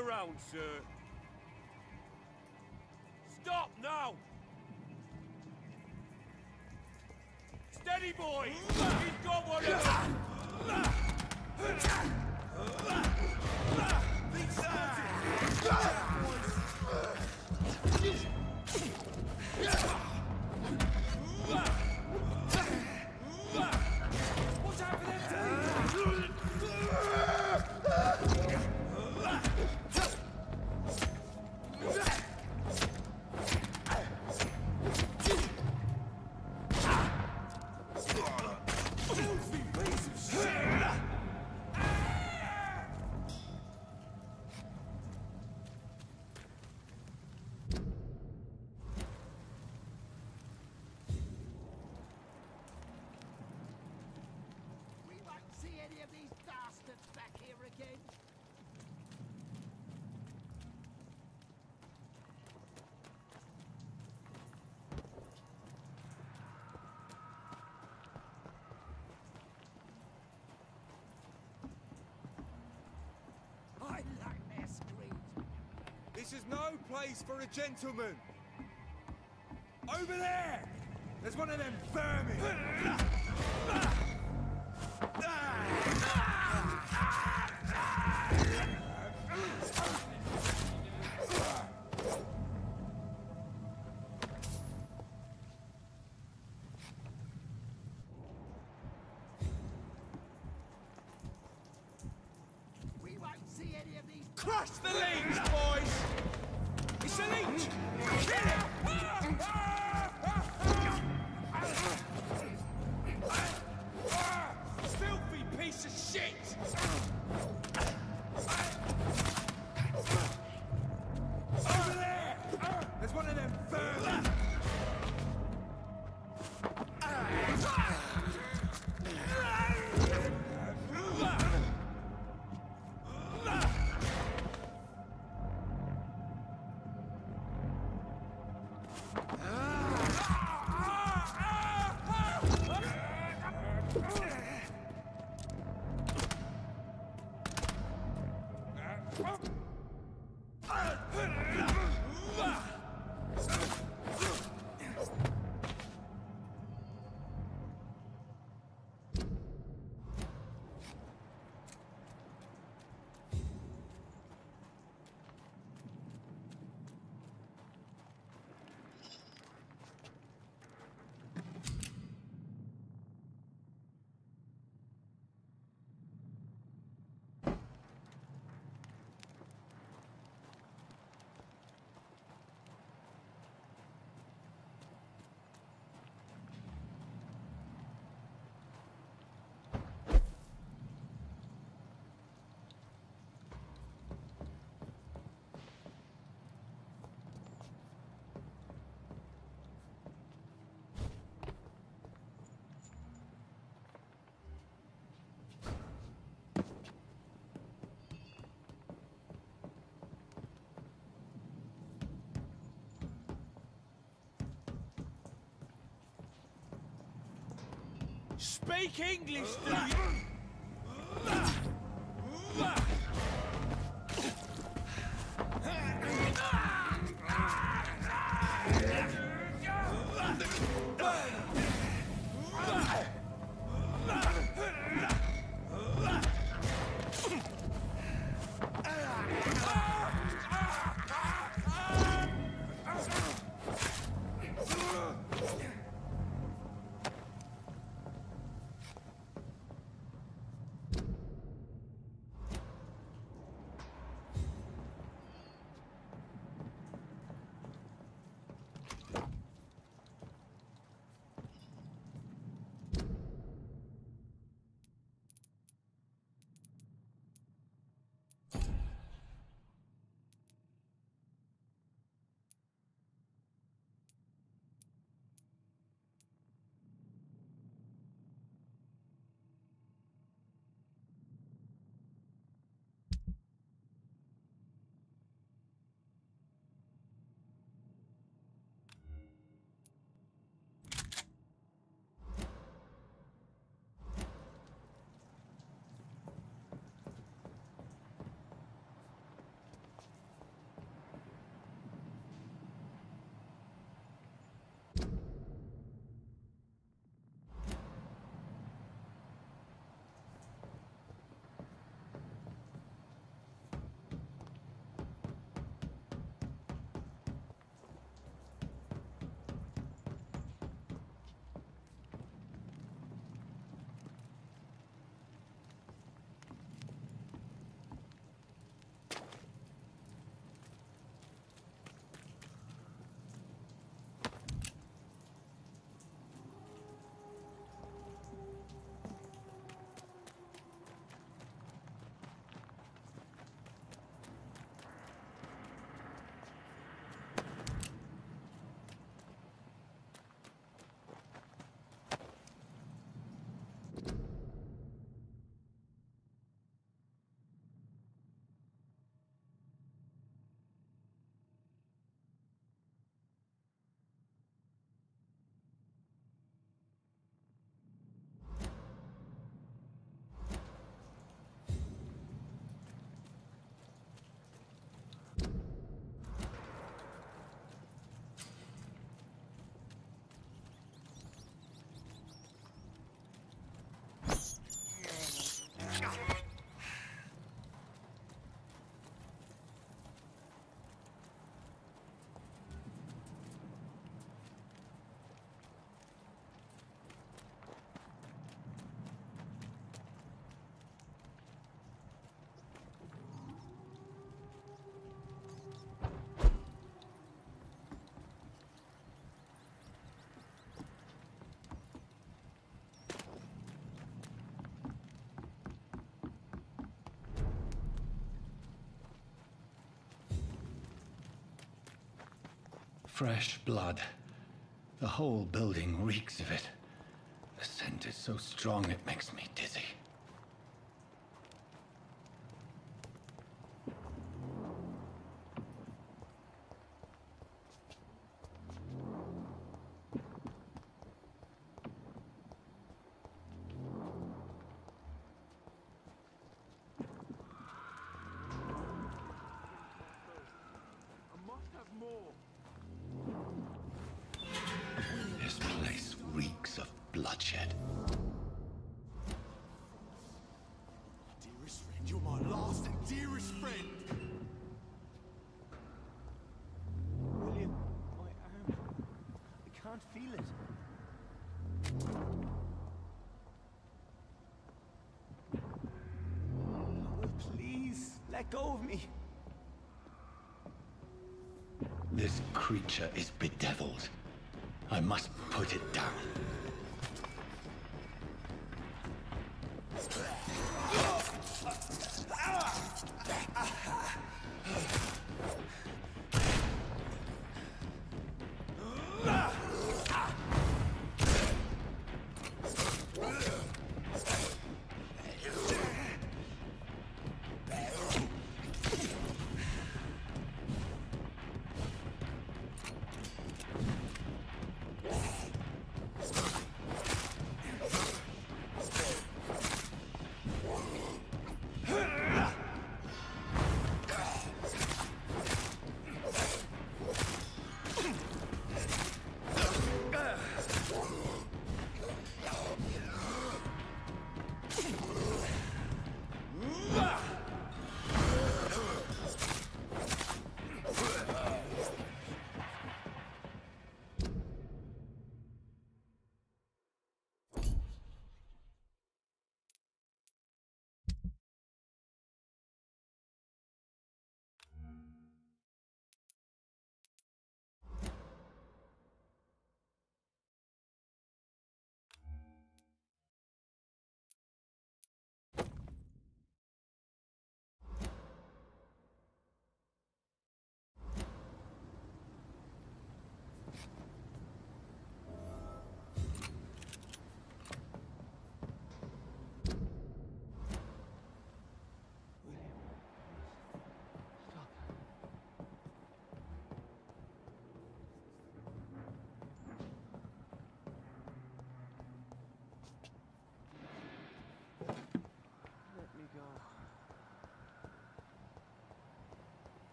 [SPEAKER 7] around, sir. Stop now! Steady, boy! He's got one of them! Watch out for them two!
[SPEAKER 5] This is no place for a gentleman. Over there! There's one of them vermin!
[SPEAKER 15] We won't see any of these.
[SPEAKER 5] Crush the leech, boys! It's a leech! Kill it! Filthy piece of shit! Over there! There's one of them vermin! Speak English, do you?
[SPEAKER 3] Fresh blood. The whole building reeks of it. The scent is so strong it makes me dizzy. This place reeks of bloodshed.
[SPEAKER 4] Dearest friend, you're my last and dearest friend.
[SPEAKER 7] William, my arm. I can't feel it. Oh, please, let go of me.
[SPEAKER 3] This creature is bedeviled. I must put it down.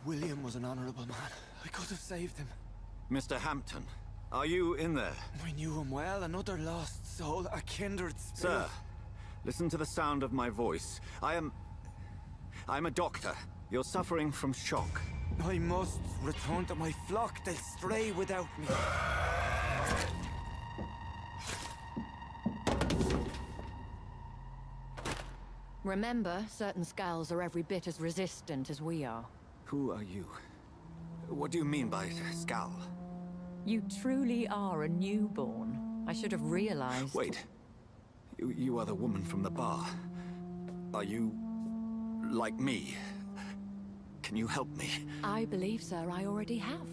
[SPEAKER 7] William was an honorable man. I could have saved him.
[SPEAKER 13] Mr. Hampton, are you in there?
[SPEAKER 7] I knew him well, another lost soul, a kindred spirit.
[SPEAKER 13] Sir, listen to the sound of my voice. I'm a doctor. You're suffering from shock.
[SPEAKER 7] I must return to my flock. They'll stray without me.
[SPEAKER 15] Remember, certain skulls are every bit as resistant as we are.
[SPEAKER 13] Who are you? What do you mean by skull?
[SPEAKER 15] You truly are a newborn. I should have realized.
[SPEAKER 13] Wait. You are the woman from the bar. Are you... like me? Can you help me?
[SPEAKER 15] I believe, sir, I already have.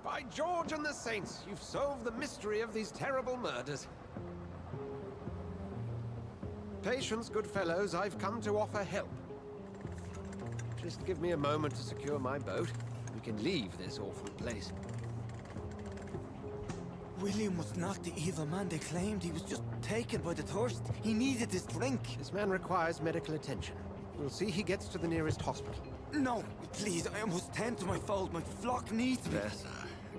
[SPEAKER 11] By George and the Saints, you've solved the mystery of these terrible murders. Patience, good fellows, I've come to offer help. Just give me a moment to secure my boat. We can leave this awful place.
[SPEAKER 7] William was not the evil man they claimed. He was just taken by the thirst. He needed this drink.
[SPEAKER 11] This man requires medical attention. We'll see he gets to the nearest hospital.
[SPEAKER 13] No, please, I almost tend to my fault. My flock needs me.
[SPEAKER 3] There, sir.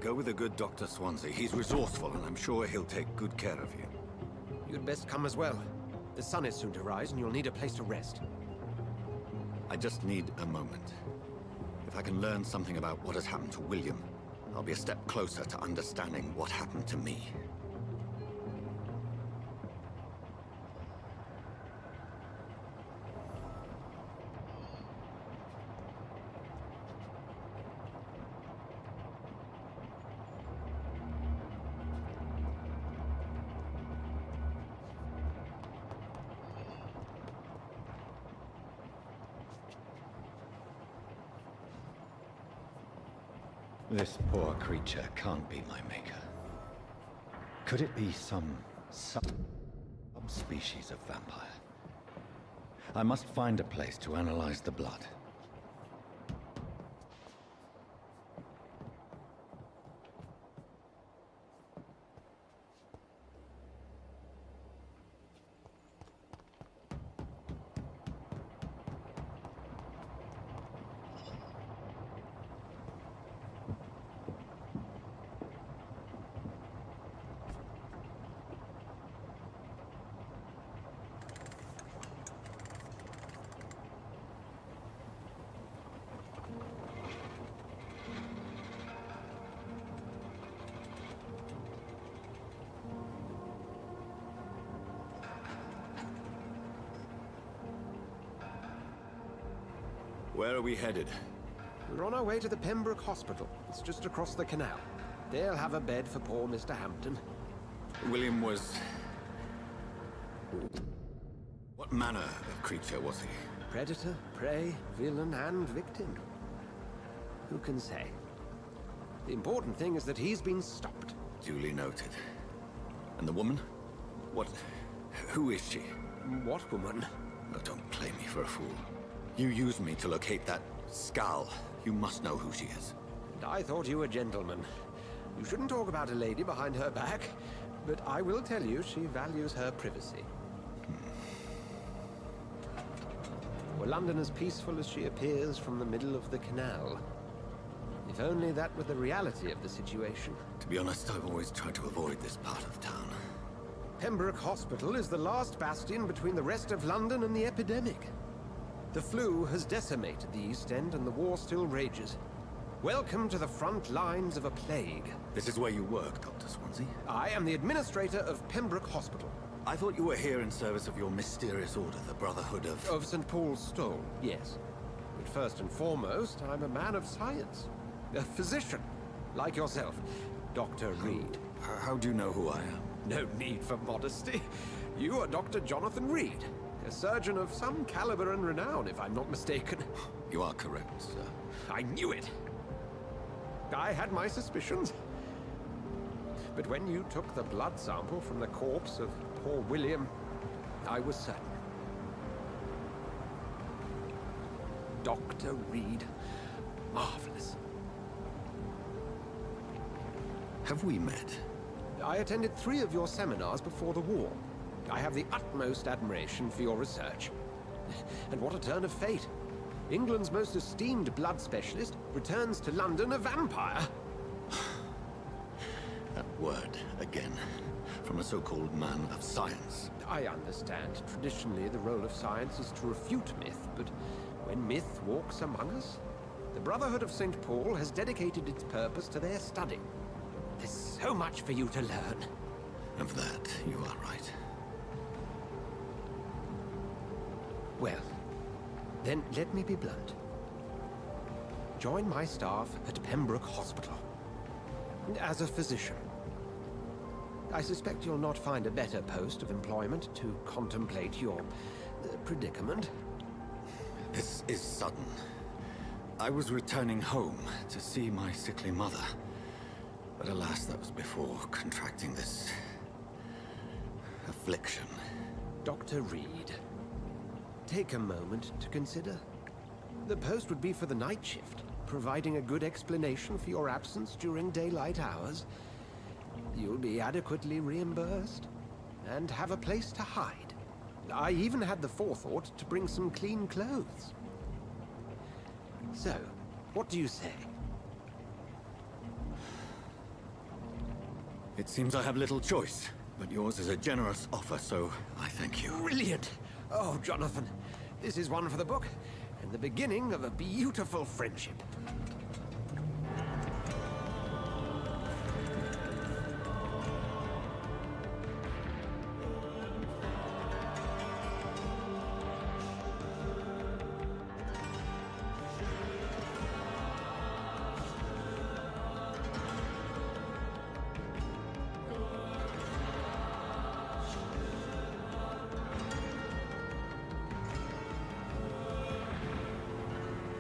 [SPEAKER 3] Go with the good Dr. Swansea. He's resourceful, and I'm sure he'll take good care of you.
[SPEAKER 11] You'd best come as well. The sun is soon to rise, and you'll need a place to rest.
[SPEAKER 3] I just need a moment. If I can learn something about what has happened to William, I'll be a step closer to understanding what happened to me. This poor creature can't be my maker. Could it be some subspecies of vampire? I must find a place to analyze the blood. Where are we headed?
[SPEAKER 11] We're on our way to the Pembroke Hospital. It's just across the canal. They'll have a bed for poor Mr. Hampton.
[SPEAKER 3] William was... What manner of creature was he?
[SPEAKER 11] Predator, prey, villain, and victim. Who can say? The important thing is that he's been stopped.
[SPEAKER 3] Duly noted. And the woman? What... who is she?
[SPEAKER 11] What woman?
[SPEAKER 3] Oh, don't play me for a fool. You used me to locate that skull. You must know who she is.
[SPEAKER 11] And I thought you a gentleman. You shouldn't talk about a lady behind her back, but I will tell you she values her privacy. Were London as peaceful as she appears from the middle of the canal? If only that were the reality of the situation.
[SPEAKER 3] To be honest, I've always tried to avoid this part of town.
[SPEAKER 11] Pembroke Hospital is the last bastion between the rest of London and the epidemic. The flu has decimated the East End and the war still rages. Welcome to the front lines of a plague.
[SPEAKER 3] This is where you work, Dr. Swansea?
[SPEAKER 11] I am the administrator of Pembroke Hospital.
[SPEAKER 3] I thought you were here in service of your mysterious order, the Brotherhood of...
[SPEAKER 11] Of St. Paul's Stole, yes. But first and foremost, I'm a man of science. A physician, like yourself, Dr. Reed.
[SPEAKER 3] How do you know who I am?
[SPEAKER 11] No need for modesty. You are Dr. Jonathan Reed. A surgeon of some caliber and renown, if I'm not mistaken.
[SPEAKER 3] You are correct, sir.
[SPEAKER 11] I knew it! I had my suspicions. But when you took the blood sample from the corpse of poor William, I was certain. Dr. Reed. Marvelous.
[SPEAKER 3] Have we met?
[SPEAKER 11] I attended 3 of your seminars before the war. I have the utmost admiration for your research. And what a turn of fate. England's most esteemed blood specialist returns to London a vampire.
[SPEAKER 3] That word, again, from a so-called man of science.
[SPEAKER 11] I understand. Traditionally, the role of science is to refute myth, but when myth walks among us, the Brotherhood of St. Paul has dedicated its purpose to their study. There's so much for you to learn.
[SPEAKER 3] Of that, you are right.
[SPEAKER 11] Well, then let me be blunt. Join my staff at Pembroke Hospital. As a physician. I suspect you'll not find a better post of employment to contemplate your predicament.
[SPEAKER 3] This is sudden. I was returning home to see my sickly mother. But alas, that was before contracting this... affliction.
[SPEAKER 11] Dr. Reed, take a moment to consider. The post would be for the night shift, providing a good explanation for your absence during daylight hours. You'll be adequately reimbursed, and have a place to hide. I even had the forethought to bring some clean clothes. So, what do you say?
[SPEAKER 13] It seems I have little choice, but yours is a generous offer, so I thank you.
[SPEAKER 11] Brilliant! Oh, Jonathan, this is one for the book, and the beginning of a beautiful friendship.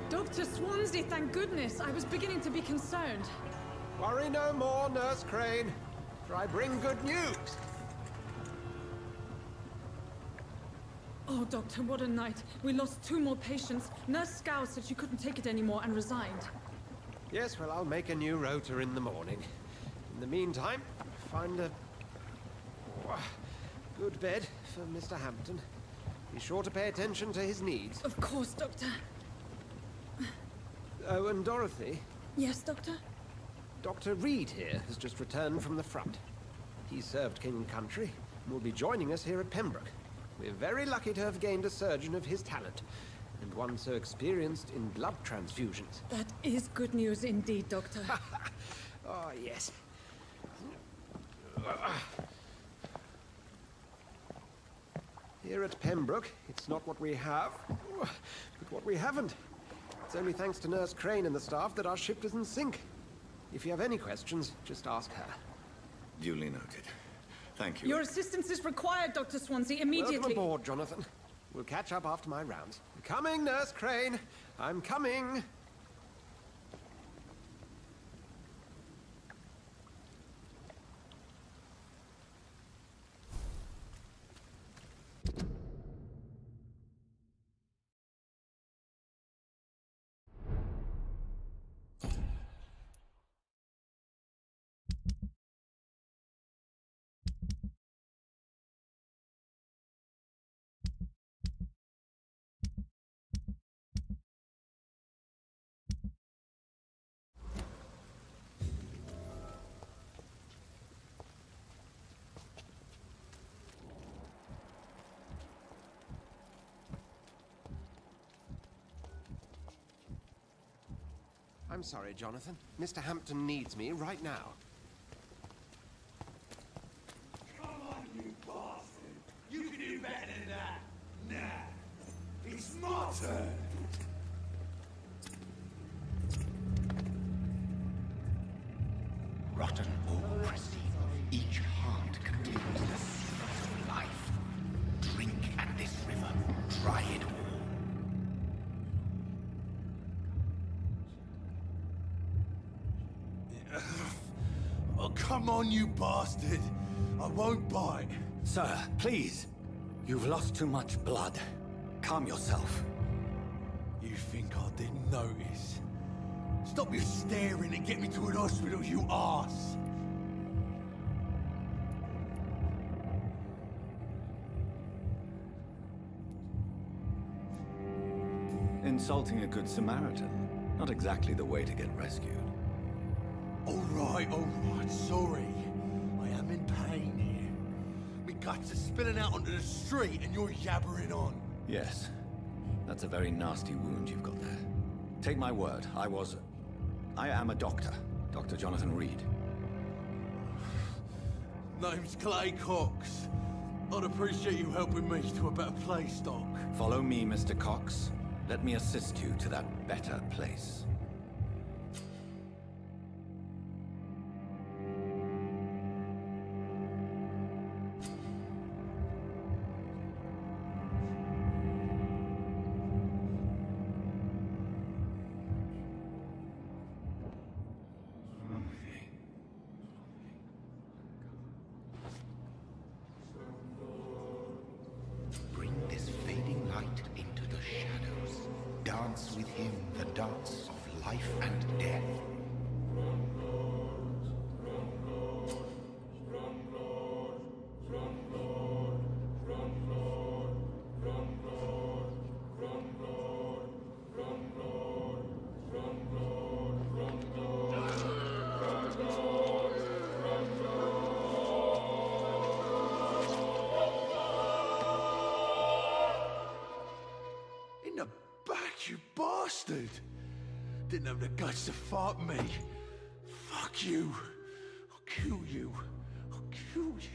[SPEAKER 16] Dr. Swansea, thank goodness. I was beginning to be concerned.
[SPEAKER 11] Worry no more, Nurse Crane, for I bring good news.
[SPEAKER 16] Oh, Doctor, what a night. We lost 2 more patients. Nurse Scow said she couldn't take it anymore and resigned.
[SPEAKER 11] Yes, well, I'll make a new rota in the morning. In the meantime, find a good bed for Mr. Hampton. Be sure to pay attention to his needs.
[SPEAKER 16] Of course, Doctor.
[SPEAKER 11] Oh, and Dorothy?
[SPEAKER 16] Yes, Doctor?
[SPEAKER 11] Dr. Reed here has just returned from the front. He served King and Country and will be joining us here at Pembroke. We're very lucky to have gained a surgeon of his talent, and one so experienced in blood transfusions.
[SPEAKER 16] That is good news indeed, Doctor.
[SPEAKER 11] Oh, yes. Here at Pembroke, it's not what we have, but what we haven't. It's only thanks to Nurse Crane and the staff that our ship doesn't sink. If you have any questions, just ask her.
[SPEAKER 13] Duly noted. Thank you.
[SPEAKER 16] Your assistance is required, Dr. Swansea, immediately.
[SPEAKER 11] Welcome aboard, Jonathan. We'll catch up after my rounds. I'm coming, Nurse Crane. I'm coming. I'm sorry, Jonathan. Mr. Hampton needs me right now.
[SPEAKER 7] Come on, you bastard! You can do better than that! Nah! It's my turn!
[SPEAKER 2] Rotten or pristine, each heart contains the seed of life. Drink at this river, try it all.
[SPEAKER 4] Oh, come on, you bastard! I won't bite.
[SPEAKER 13] Sir, please. You've lost too much blood. Calm yourself.
[SPEAKER 4] You think I didn't notice? Stop your staring and get me to an hospital, you arse!
[SPEAKER 3] Insulting a good Samaritan. Not exactly the way to get rescued.
[SPEAKER 4] All right, sorry. I am in pain here. My guts are spilling out onto the street and you're yabbering on.
[SPEAKER 3] Yes. That's a very nasty wound you've got there. Take my word, I am a doctor. Dr. Jonathan Reed.
[SPEAKER 4] Name's Clay Cox. I'd appreciate you helping me to a better place, Doc.
[SPEAKER 3] Follow me, Mr. Cox. Let me assist you to that better place.
[SPEAKER 2] Bring this fading light into the shadows. Dance with him the dance of life and death.
[SPEAKER 4] bastard! Didn't have the guts to fight me. Fuck you. I'll kill you. I'll kill you.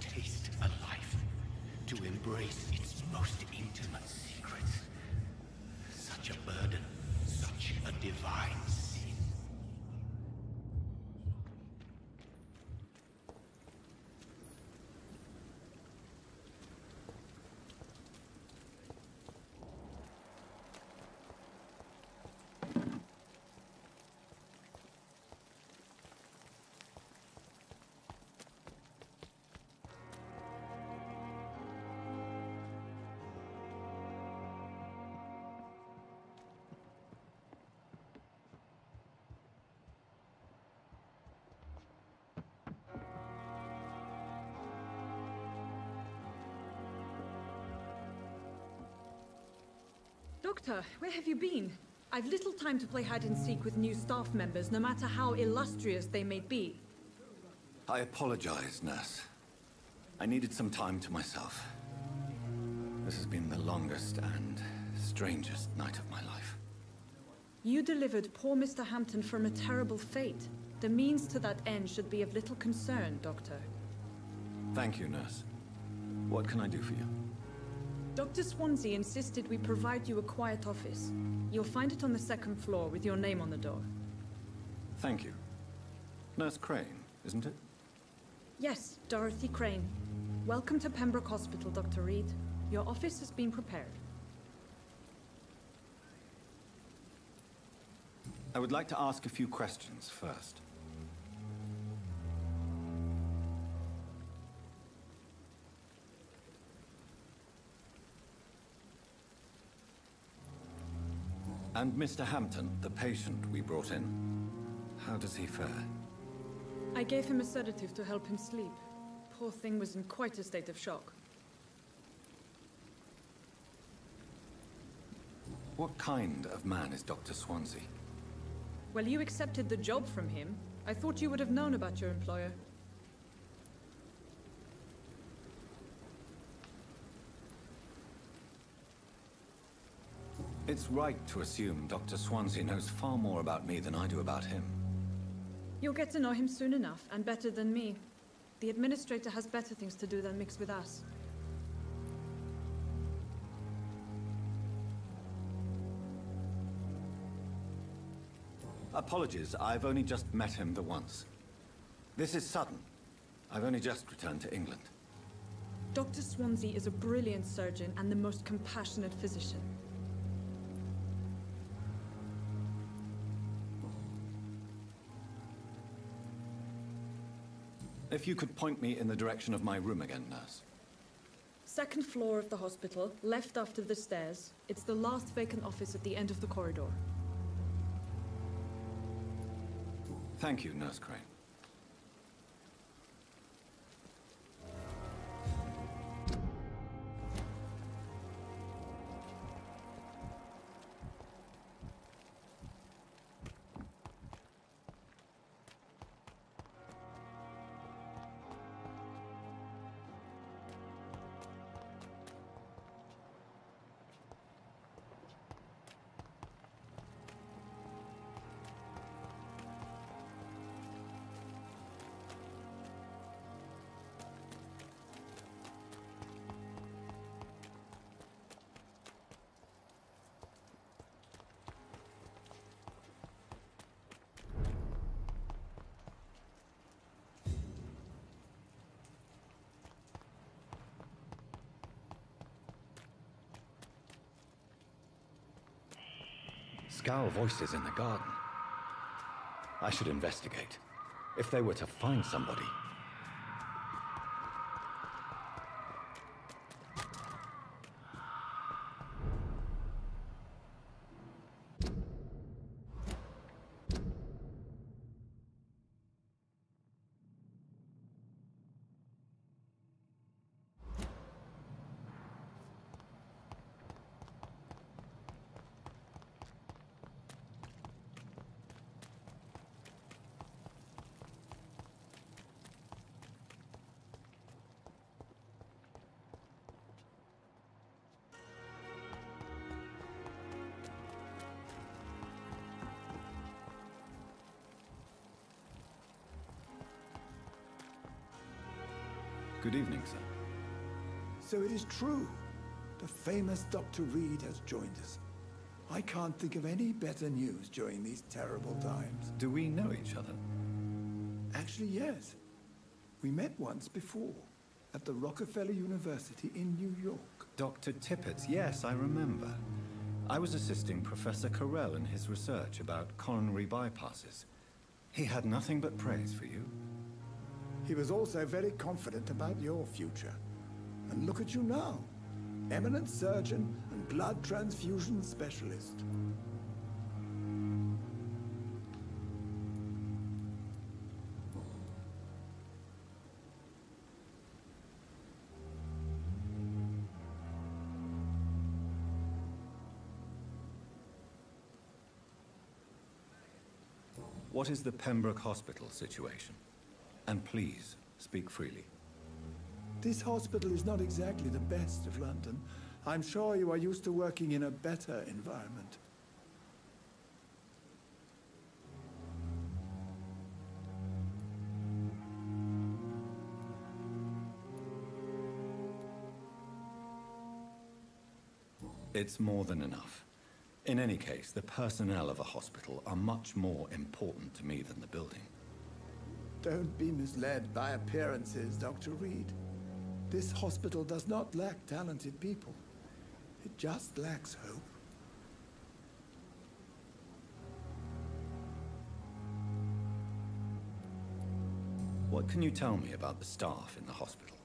[SPEAKER 4] Taste a life, to embrace its most intimate secrets. Such a burden, such a divine sin.
[SPEAKER 16] Doctor, where have you been? I've little time to play hide-and-seek with new staff members, no matter how illustrious they may be.
[SPEAKER 3] I apologize, nurse. I needed some time to myself. This has been the longest and strangest night of my life.
[SPEAKER 16] You delivered poor Mr. Hampton from a terrible fate. The means to that end should be of little concern, Doctor.
[SPEAKER 3] Thank you, nurse. What can I do for you?
[SPEAKER 16] Dr. Swansea insisted we provide you a quiet office. You'll find it on the second floor with your name on the door.
[SPEAKER 3] Thank you. Nurse Crane, isn't it?
[SPEAKER 16] Yes, Dorothy Crane. Welcome to Pembroke Hospital, Dr. Reed. Your office has been prepared.
[SPEAKER 3] I would like to ask a few questions first. And Mr. Hampton, the patient we brought in, how does he fare?
[SPEAKER 16] I gave him a sedative to help him sleep. Poor thing was in quite a state of shock.
[SPEAKER 3] What kind of man is Dr. Swansea?
[SPEAKER 16] Well, you accepted the job from him. I thought you would have known about your employer.
[SPEAKER 3] It's right to assume Dr. Swansea knows far more about me than I do about him.
[SPEAKER 16] You'll get to know him soon enough, and better than me. The administrator has better things to do than mix with us.
[SPEAKER 3] Apologies, I've only just met him the once. This is sudden. I've only just returned to England.
[SPEAKER 16] Dr. Swansea is a brilliant surgeon and the most compassionate physician.
[SPEAKER 3] If you could point me in the direction of my room again, nurse.
[SPEAKER 16] Second floor of the hospital, left after the stairs. It's the last vacant office at the end of the corridor.
[SPEAKER 3] Thank you, Nurse Crane. Scowl voices in the garden. I should investigate. If they were to find somebody. Good evening, sir.
[SPEAKER 17] So it is true. The famous Dr. Reed has joined us. I can't think of any better news during these terrible times.
[SPEAKER 3] Do we know each other?
[SPEAKER 17] Actually, yes. We met once before, at the Rockefeller University in New York.
[SPEAKER 3] Dr. Tippett, yes, I remember. I was assisting Professor Carell in his research about coronary bypasses. He had nothing but praise for you.
[SPEAKER 17] He was also very confident about your future. And look at you now. Eminent surgeon and blood transfusion specialist.
[SPEAKER 3] What is the Pembroke Hospital situation? And please, speak freely.
[SPEAKER 17] This hospital is not exactly the best of London. I'm sure you are used to working in a better environment.
[SPEAKER 3] It's more than enough. In any case, the personnel of a hospital are much more important to me than the building.
[SPEAKER 17] Don't be misled by appearances, Dr. Reed. This hospital does not lack talented people. It just lacks hope.
[SPEAKER 3] What can you tell me about the staff in the hospital?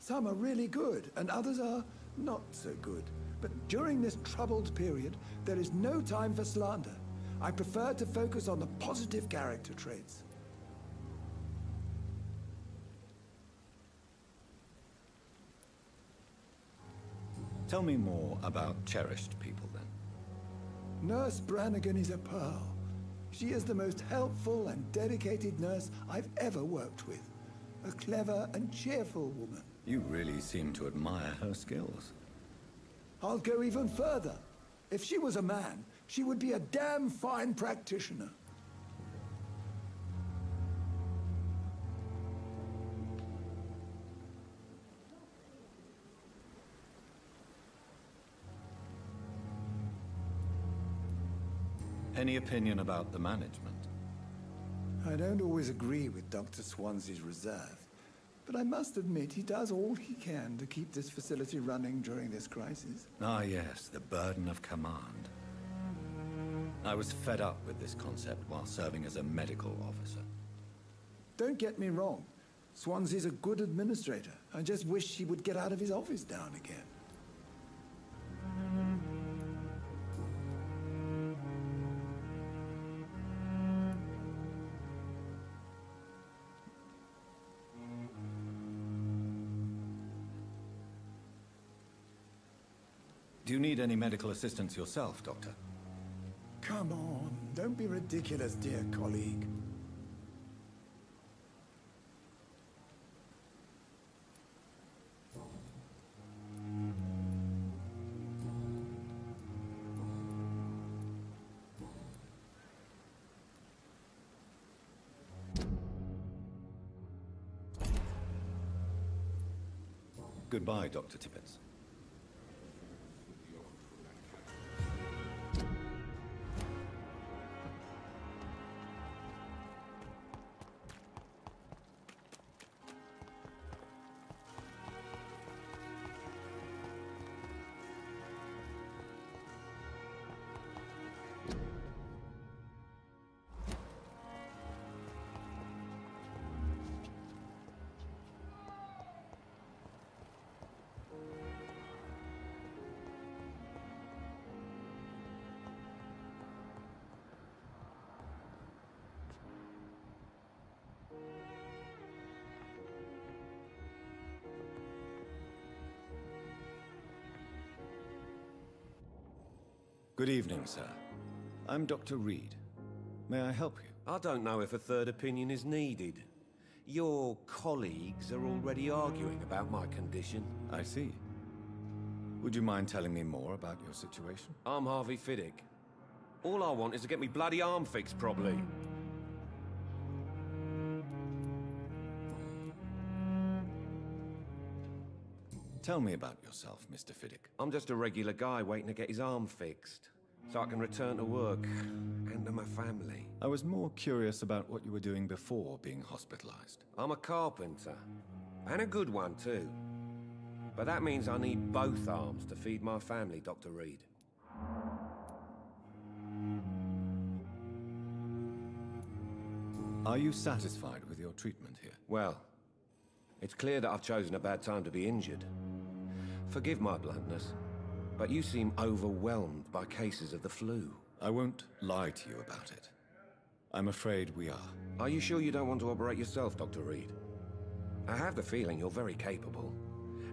[SPEAKER 17] Some are really good, and others are not so good. But during this troubled period, there is no time for slander. I prefer to focus on the positive character traits.
[SPEAKER 3] Tell me more about cherished people, then.
[SPEAKER 17] Nurse Brannigan is a pearl. She is the most helpful and dedicated nurse I've ever worked with. A clever and cheerful woman.
[SPEAKER 3] You really seem to admire her skills.
[SPEAKER 17] I'll go even further. If she was a man, she would be a damn fine practitioner.
[SPEAKER 3] Any opinion about the management?
[SPEAKER 17] I don't always agree with Dr. Swansea's reserve, but I must admit he does all he can to keep this facility running during this crisis.
[SPEAKER 3] Ah, yes, the burden of command. I was fed up with this concept while serving as a medical officer.
[SPEAKER 17] Don't get me wrong. Swansea's a good administrator. I just wish he would get out of his office now and again.
[SPEAKER 3] Do you need any medical assistance yourself, Doctor?
[SPEAKER 17] Come on, don't be ridiculous, dear colleague.
[SPEAKER 3] Goodbye, Dr. Tippett. Good evening, sir. I'm Dr. Reed. May I help you?
[SPEAKER 18] I don't know if a third opinion is needed. Your colleagues are already arguing about my condition.
[SPEAKER 3] I see. Would you mind telling me more about your situation?
[SPEAKER 18] I'm Harvey Fiddick. All I want is to get me bloody arm fixed properly.
[SPEAKER 3] Tell me about yourself, Mr. Fiddick.
[SPEAKER 18] I'm just a regular guy waiting to get his arm fixed, so I can return to work and to my family.
[SPEAKER 3] I was more curious about what you were doing before being hospitalized.
[SPEAKER 18] I'm a carpenter, and a good one too. But that means I need both arms to feed my family, Dr. Reed.
[SPEAKER 3] Are you satisfied with your treatment here?
[SPEAKER 18] Well, it's clear that I've chosen a bad time to be injured. Forgive my bluntness, but you seem overwhelmed by cases of the flu.
[SPEAKER 3] I won't lie to you about it. I'm afraid we are.
[SPEAKER 18] Are you sure you don't want to operate yourself, Dr. Reed? I have the feeling you're very capable,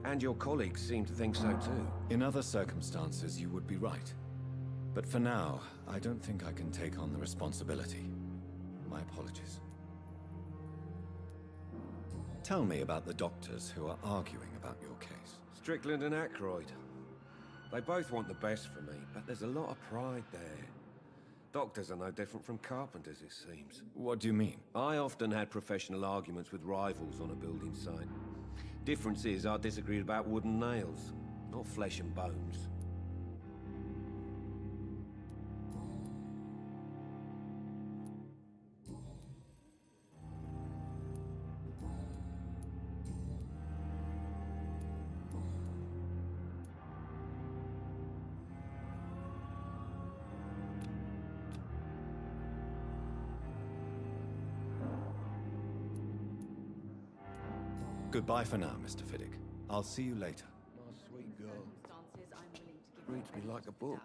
[SPEAKER 18] and your colleagues seem to think so too.
[SPEAKER 3] In other circumstances, you would be right. But for now, I don't think I can take on the responsibility. My apologies. Tell me about the doctors who are arguing about your case.
[SPEAKER 18] Strickland and Aykroyd. They both want the best for me, but there's a lot of pride there. Doctors are no different from carpenters, it seems.
[SPEAKER 3] What do you mean?
[SPEAKER 18] I often had professional arguments with rivals on a building site. Difference is, I disagreed about wooden nails, not flesh and bones.
[SPEAKER 3] Goodbye for now, Mr. Fiddick. I'll see you later.
[SPEAKER 18] My sweet girl. Reads me like a book.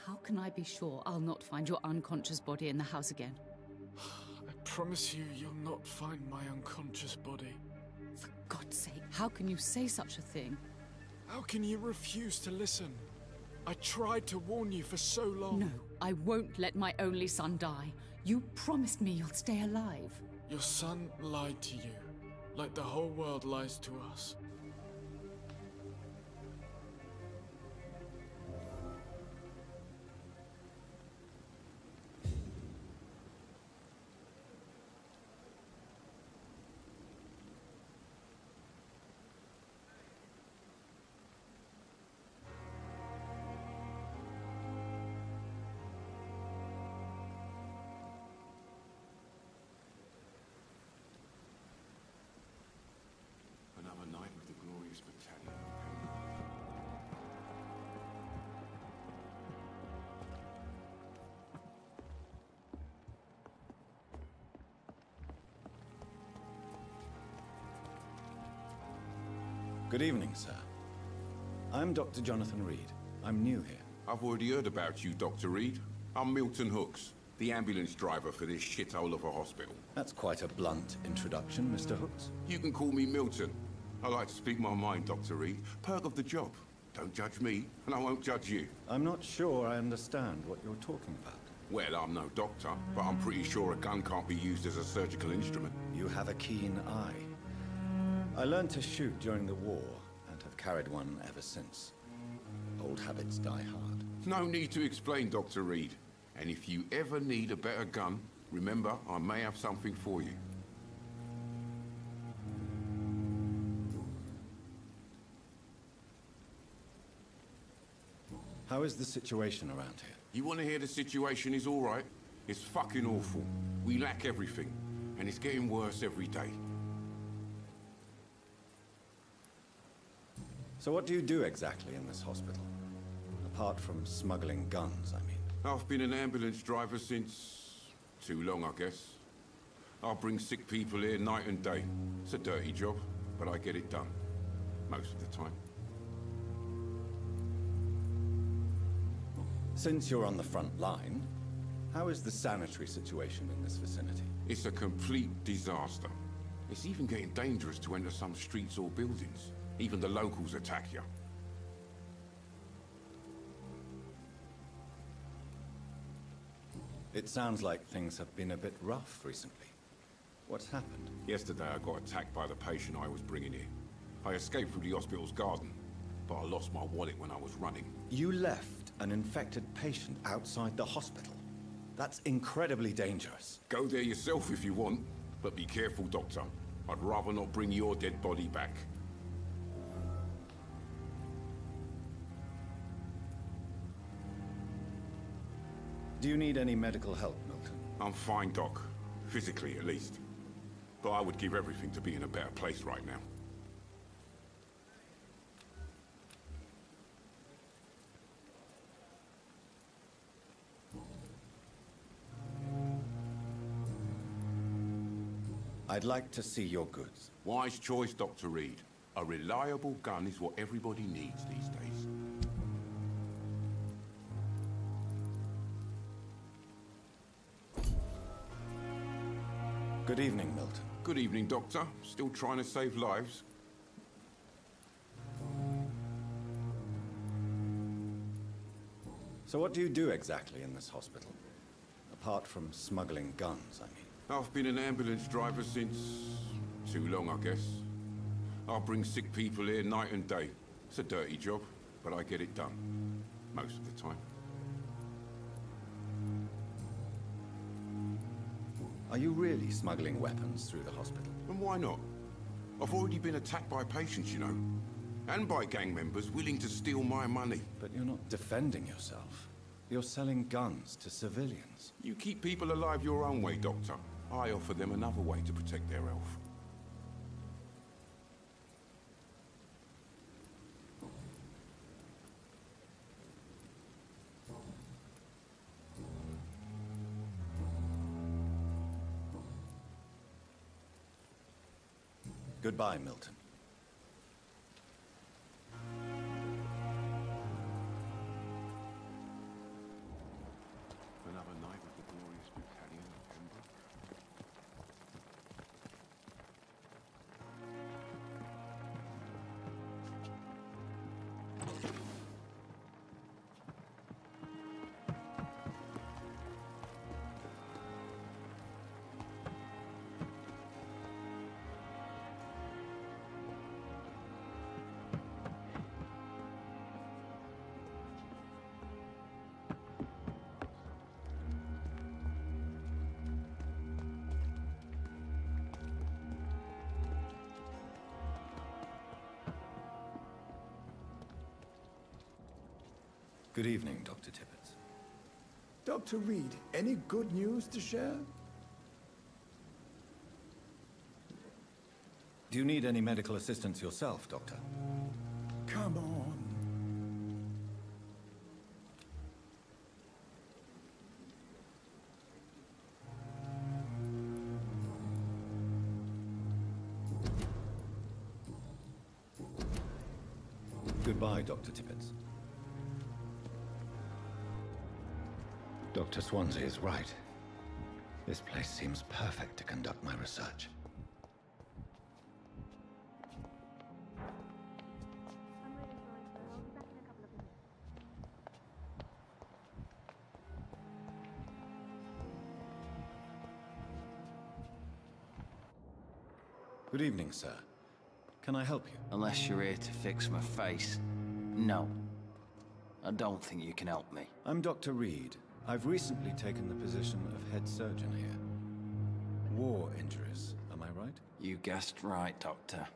[SPEAKER 19] How can I be sure I'll not find your unconscious body in the house again?
[SPEAKER 20] I promise you, you'll not find my unconscious body.
[SPEAKER 19] For God's sake, how can you say such a thing?
[SPEAKER 20] How can you refuse to listen? I tried to warn you for so long.
[SPEAKER 19] No, I won't let my only son die. You promised me you'll stay alive.
[SPEAKER 20] Your son lied to you, like the whole world lies to us. Another night with the glorious battalion of
[SPEAKER 3] Good evening, sir. I'm Dr. Jonathan Reed. I'm new here.
[SPEAKER 21] I've already heard about you, Dr. Reed. I'm Milton Hooks. The ambulance driver for this shithole of a hospital.
[SPEAKER 3] That's quite a blunt introduction, Mr. Hooks.
[SPEAKER 21] You can call me Milton. I like to speak my mind, Dr. Reed. Perk of the job. Don't judge me, and I won't judge you.
[SPEAKER 3] I'm not sure I understand what you're talking about.
[SPEAKER 21] Well, I'm no doctor, but I'm pretty sure a gun can't be used as a surgical instrument.
[SPEAKER 3] You have a keen eye. I learned to shoot during the war, and have carried one ever since. Old habits die hard.
[SPEAKER 21] No need to explain, Dr. Reed. And if you ever need a better gun, remember, I may have something for you.
[SPEAKER 3] How is the situation around here?
[SPEAKER 21] You want to hear the situation is all right? It's fucking awful. We lack everything, and it's getting worse every day.
[SPEAKER 3] So what do you do exactly in this hospital? Apart from smuggling guns, I mean.
[SPEAKER 21] I've been an ambulance driver since... too long, I guess. I bring sick people here night and day. It's a dirty job, but I get it done. Most of the time.
[SPEAKER 3] Since you're on the front line, how is the sanitary situation in this vicinity?
[SPEAKER 21] It's a complete disaster. It's even getting dangerous to enter some streets or buildings. Even the locals attack you.
[SPEAKER 3] It sounds like things have been a bit rough recently. What's happened?
[SPEAKER 21] Yesterday I got attacked by the patient I was bringing here. I escaped through the hospital's garden, but I lost my wallet when I was running.
[SPEAKER 3] You left an infected patient outside the hospital? That's incredibly dangerous.
[SPEAKER 21] Go there yourself if you want, but be careful, Doctor. I'd rather not bring your dead body back.
[SPEAKER 3] Do you need any medical help, Milton?
[SPEAKER 21] I'm fine, Doc. Physically, at least. But I would give everything to be in a better place right now.
[SPEAKER 3] I'd like to see your goods.
[SPEAKER 21] Wise choice, Dr. Reed. A reliable gun is what everybody needs these days.
[SPEAKER 3] Good evening, Milton.
[SPEAKER 21] Good evening, Doctor. Still trying to save lives?
[SPEAKER 3] So what do you do exactly in this hospital? Apart from smuggling guns, I mean.
[SPEAKER 21] I've been an ambulance driver since... too long, I guess. I bring sick people here night and day. It's a dirty job, but I get it done. Most of the time.
[SPEAKER 3] Are you really smuggling weapons through the hospital?
[SPEAKER 21] And why not? I've already been attacked by patients, you know. And by gang members willing to steal my money.
[SPEAKER 3] But you're not defending yourself. You're selling guns to civilians.
[SPEAKER 21] You keep people alive your own way, Doctor. I offer them another way to protect their health.
[SPEAKER 3] Goodbye, Milton.
[SPEAKER 21] Another night with the glorious battalion of Pembroke.
[SPEAKER 3] Good evening, Dr. Tippett.
[SPEAKER 17] Dr. Reed, any good news to share?
[SPEAKER 3] Do you need any medical assistance yourself, Doctor?
[SPEAKER 17] Come on.
[SPEAKER 3] Goodbye, Dr. Tippett. Dr. Swansea is right. This place seems perfect to conduct my research. Good evening, sir. Can I help you?
[SPEAKER 6] Unless you're here to fix my face. No. I don't think you can help me.
[SPEAKER 3] I'm Dr. Reed. I've recently taken the position of head surgeon here. War injuries, am I right?
[SPEAKER 6] You guessed right, Doctor.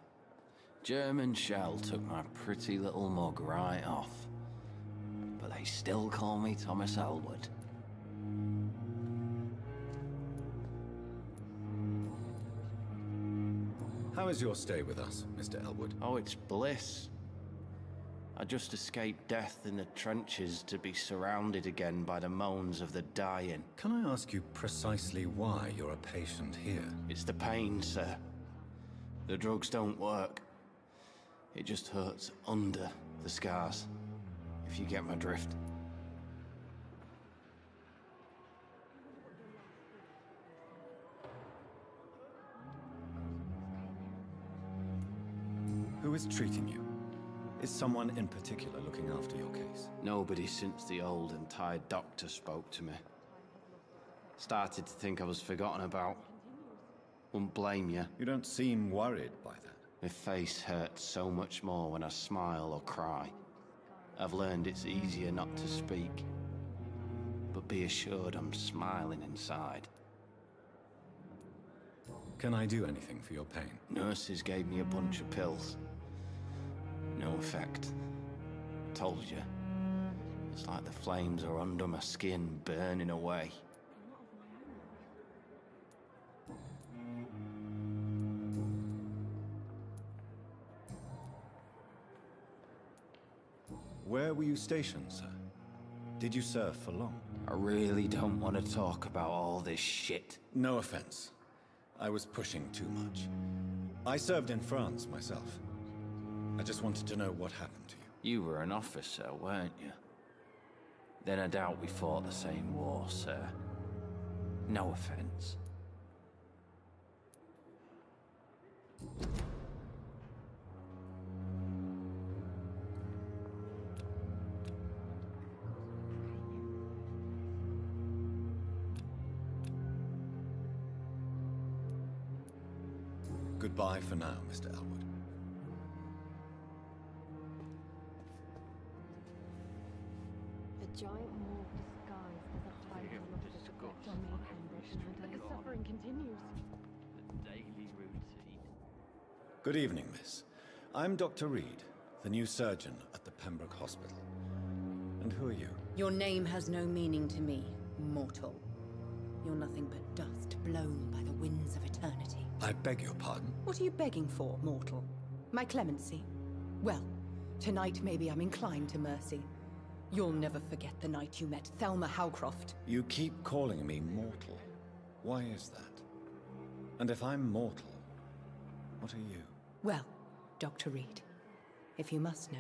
[SPEAKER 6] German shell took my pretty little mug right off. But they still call me Thomas Elwood.
[SPEAKER 3] How is your stay with us, Mr. Elwood?
[SPEAKER 6] Oh, it's bliss. I just escaped death in the trenches to be surrounded again by the moans of the dying.
[SPEAKER 3] Can I ask you precisely why you're a patient here?
[SPEAKER 6] It's the pain, sir. The drugs don't work. It just hurts under the scars, if you get my drift.
[SPEAKER 3] Who is treating you? Is someone in particular looking after your case?
[SPEAKER 6] Nobody since the old and tired doctor spoke to me. Started to think I was forgotten about. Wouldn't blame you.
[SPEAKER 3] You don't seem worried by that.
[SPEAKER 6] My face hurts so much more when I smile or cry. I've learned it's easier not to speak. But be assured I'm smiling inside.
[SPEAKER 3] Can I do anything for your pain?
[SPEAKER 6] Nurses gave me a bunch of pills. No effect. Told you. It's like the flames are under my skin, burning away.
[SPEAKER 3] Where were you stationed, sir? Did you serve for long?
[SPEAKER 6] I really don't want to talk about all this shit.
[SPEAKER 3] No offense. I was pushing too much. I served in France myself. I just wanted to know what happened to you.
[SPEAKER 6] You were an officer, weren't you? Then I doubt we fought the same war, sir. No offense.
[SPEAKER 3] Goodbye for now, Mr. Elwood.
[SPEAKER 12] A giant morgue disguised as a high lofted effect on me, but the suffering continues.
[SPEAKER 6] The daily routine.
[SPEAKER 3] Good evening, miss. I'm Dr. Reed, the new surgeon at the Pembroke Hospital. And who are you?
[SPEAKER 22] Your name has no meaning to me, mortal. You're nothing but dust blown by the winds of eternity.
[SPEAKER 3] I beg your pardon?
[SPEAKER 22] What are you begging for, mortal? My clemency? Well, tonight maybe I'm inclined to mercy. You'll never forget the night you met Thelma Howcroft.
[SPEAKER 3] You keep calling me mortal. Why is that? And if I'm mortal, what are you?
[SPEAKER 22] Well, Dr. Reed, if you must know,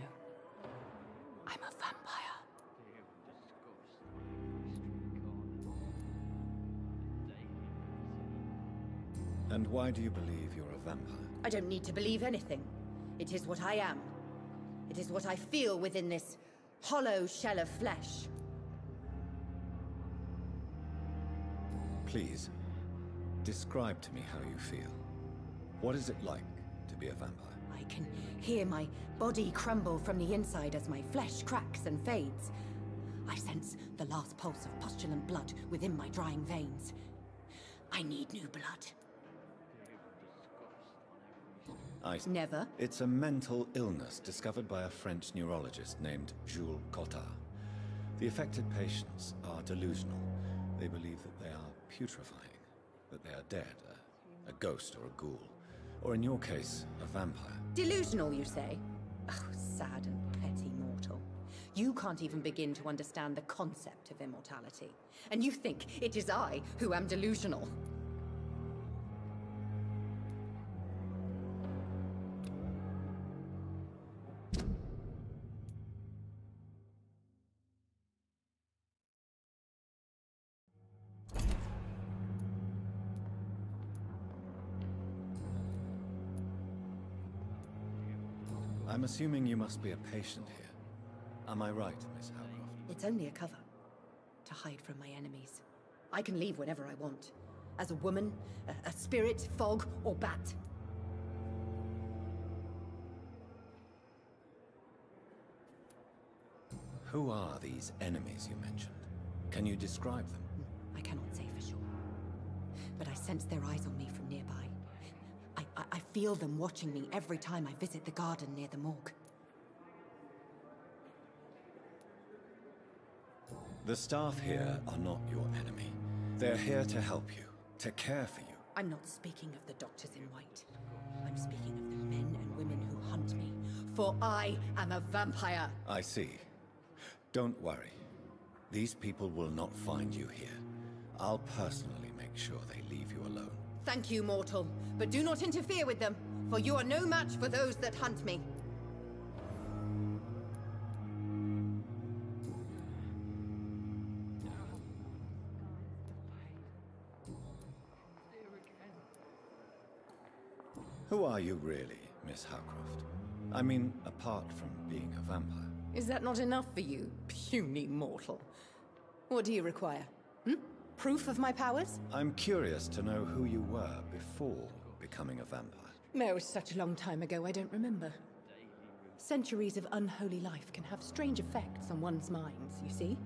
[SPEAKER 22] I'm a vampire.
[SPEAKER 3] And why do you believe you're a vampire?
[SPEAKER 22] I don't need to believe anything. It is what I am. It is what I feel within this hollow shell of flesh.
[SPEAKER 3] Please, describe to me how you feel. What is it like to be a vampire?
[SPEAKER 22] I can hear my body crumble from the inside as my flesh cracks and fades. I sense the last pulse of postulant blood within my drying veins. I need new blood. Never.
[SPEAKER 3] It's a mental illness discovered by a French neurologist named Jules Cottard. The affected patients are delusional. They believe that they are putrefying, that they are dead, a ghost or a ghoul. Or in your case, a vampire.
[SPEAKER 22] Delusional, you say? Oh, sad and petty mortal. You can't even begin to understand the concept of immortality. And you think it is I who am delusional.
[SPEAKER 3] I'm assuming you must be a patient here. Am I right, Miss Howcroft?
[SPEAKER 22] It's only a cover. To hide from my enemies. I can leave whenever I want. As a woman, a spirit, fog, or bat.
[SPEAKER 3] Who are these enemies you mentioned? Can you describe them?
[SPEAKER 22] I cannot say for sure. But I sense their eyes on me from nearby. I feel them watching me every time I visit the garden near the morgue.
[SPEAKER 3] The staff here are not your enemy. They're here to help you, to care for you.
[SPEAKER 22] I'm not speaking of the doctors in white. I'm speaking of the men and women who hunt me. For I am a vampire.
[SPEAKER 3] I see. Don't worry. These people will not find you here. I'll personally make sure they leave you alone.
[SPEAKER 22] Thank you, mortal. But do not interfere with them, for you are no match for those that hunt me.
[SPEAKER 3] Who are you really, Miss Howcroft? I mean, apart from being a vampire.
[SPEAKER 22] Is that not enough for you, puny mortal? What do you require? Proof of my powers?
[SPEAKER 3] I'm curious to know who you were before becoming a vampire.
[SPEAKER 22] It was such a long time ago, I don't remember. Centuries of unholy life can have strange effects on one's minds, you see?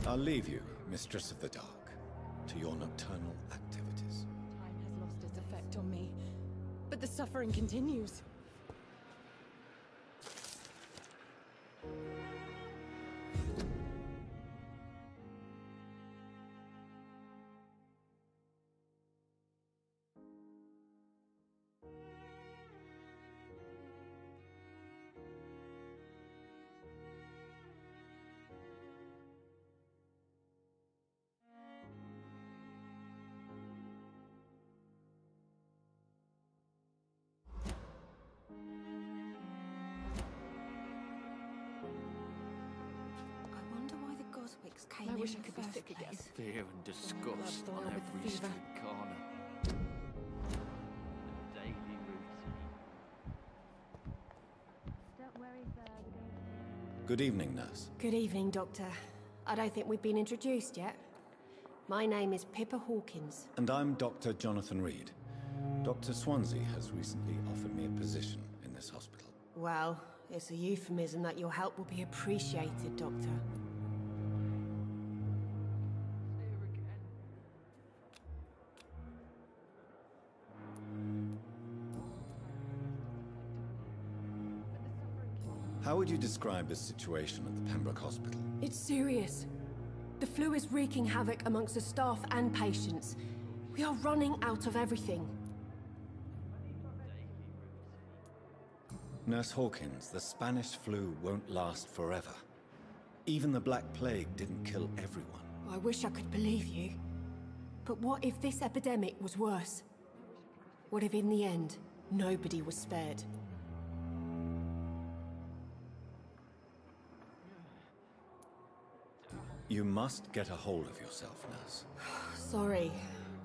[SPEAKER 3] I'll leave you, Mistress of the Dark, to your nocturnal activities.
[SPEAKER 22] Time has lost its effect on me, but the suffering continues.
[SPEAKER 1] I wish I could be sick again.
[SPEAKER 6] Fear and disgust on every street corner. The daily routine.
[SPEAKER 12] Don't worry, sir.
[SPEAKER 3] Good evening, nurse.
[SPEAKER 1] Good evening, Doctor. I don't think we've been introduced yet. My name is Pippa Hawkins.
[SPEAKER 3] And I'm Dr. Jonathan Reed. Dr. Swansea has recently offered me a position in this hospital.
[SPEAKER 1] Well, it's a euphemism that your help will be appreciated, Doctor.
[SPEAKER 3] How would you describe the situation at the Pembroke Hospital?
[SPEAKER 1] It's serious. The flu is wreaking havoc amongst the staff and patients. We are running out of everything.
[SPEAKER 3] Nurse Hawkins, the Spanish flu won't last forever. Even the Black Plague didn't kill everyone.
[SPEAKER 1] I wish I could believe you. But what if this epidemic was worse? What if in the end, nobody was spared?
[SPEAKER 3] You must get a hold of yourself, nurse.
[SPEAKER 1] Sorry,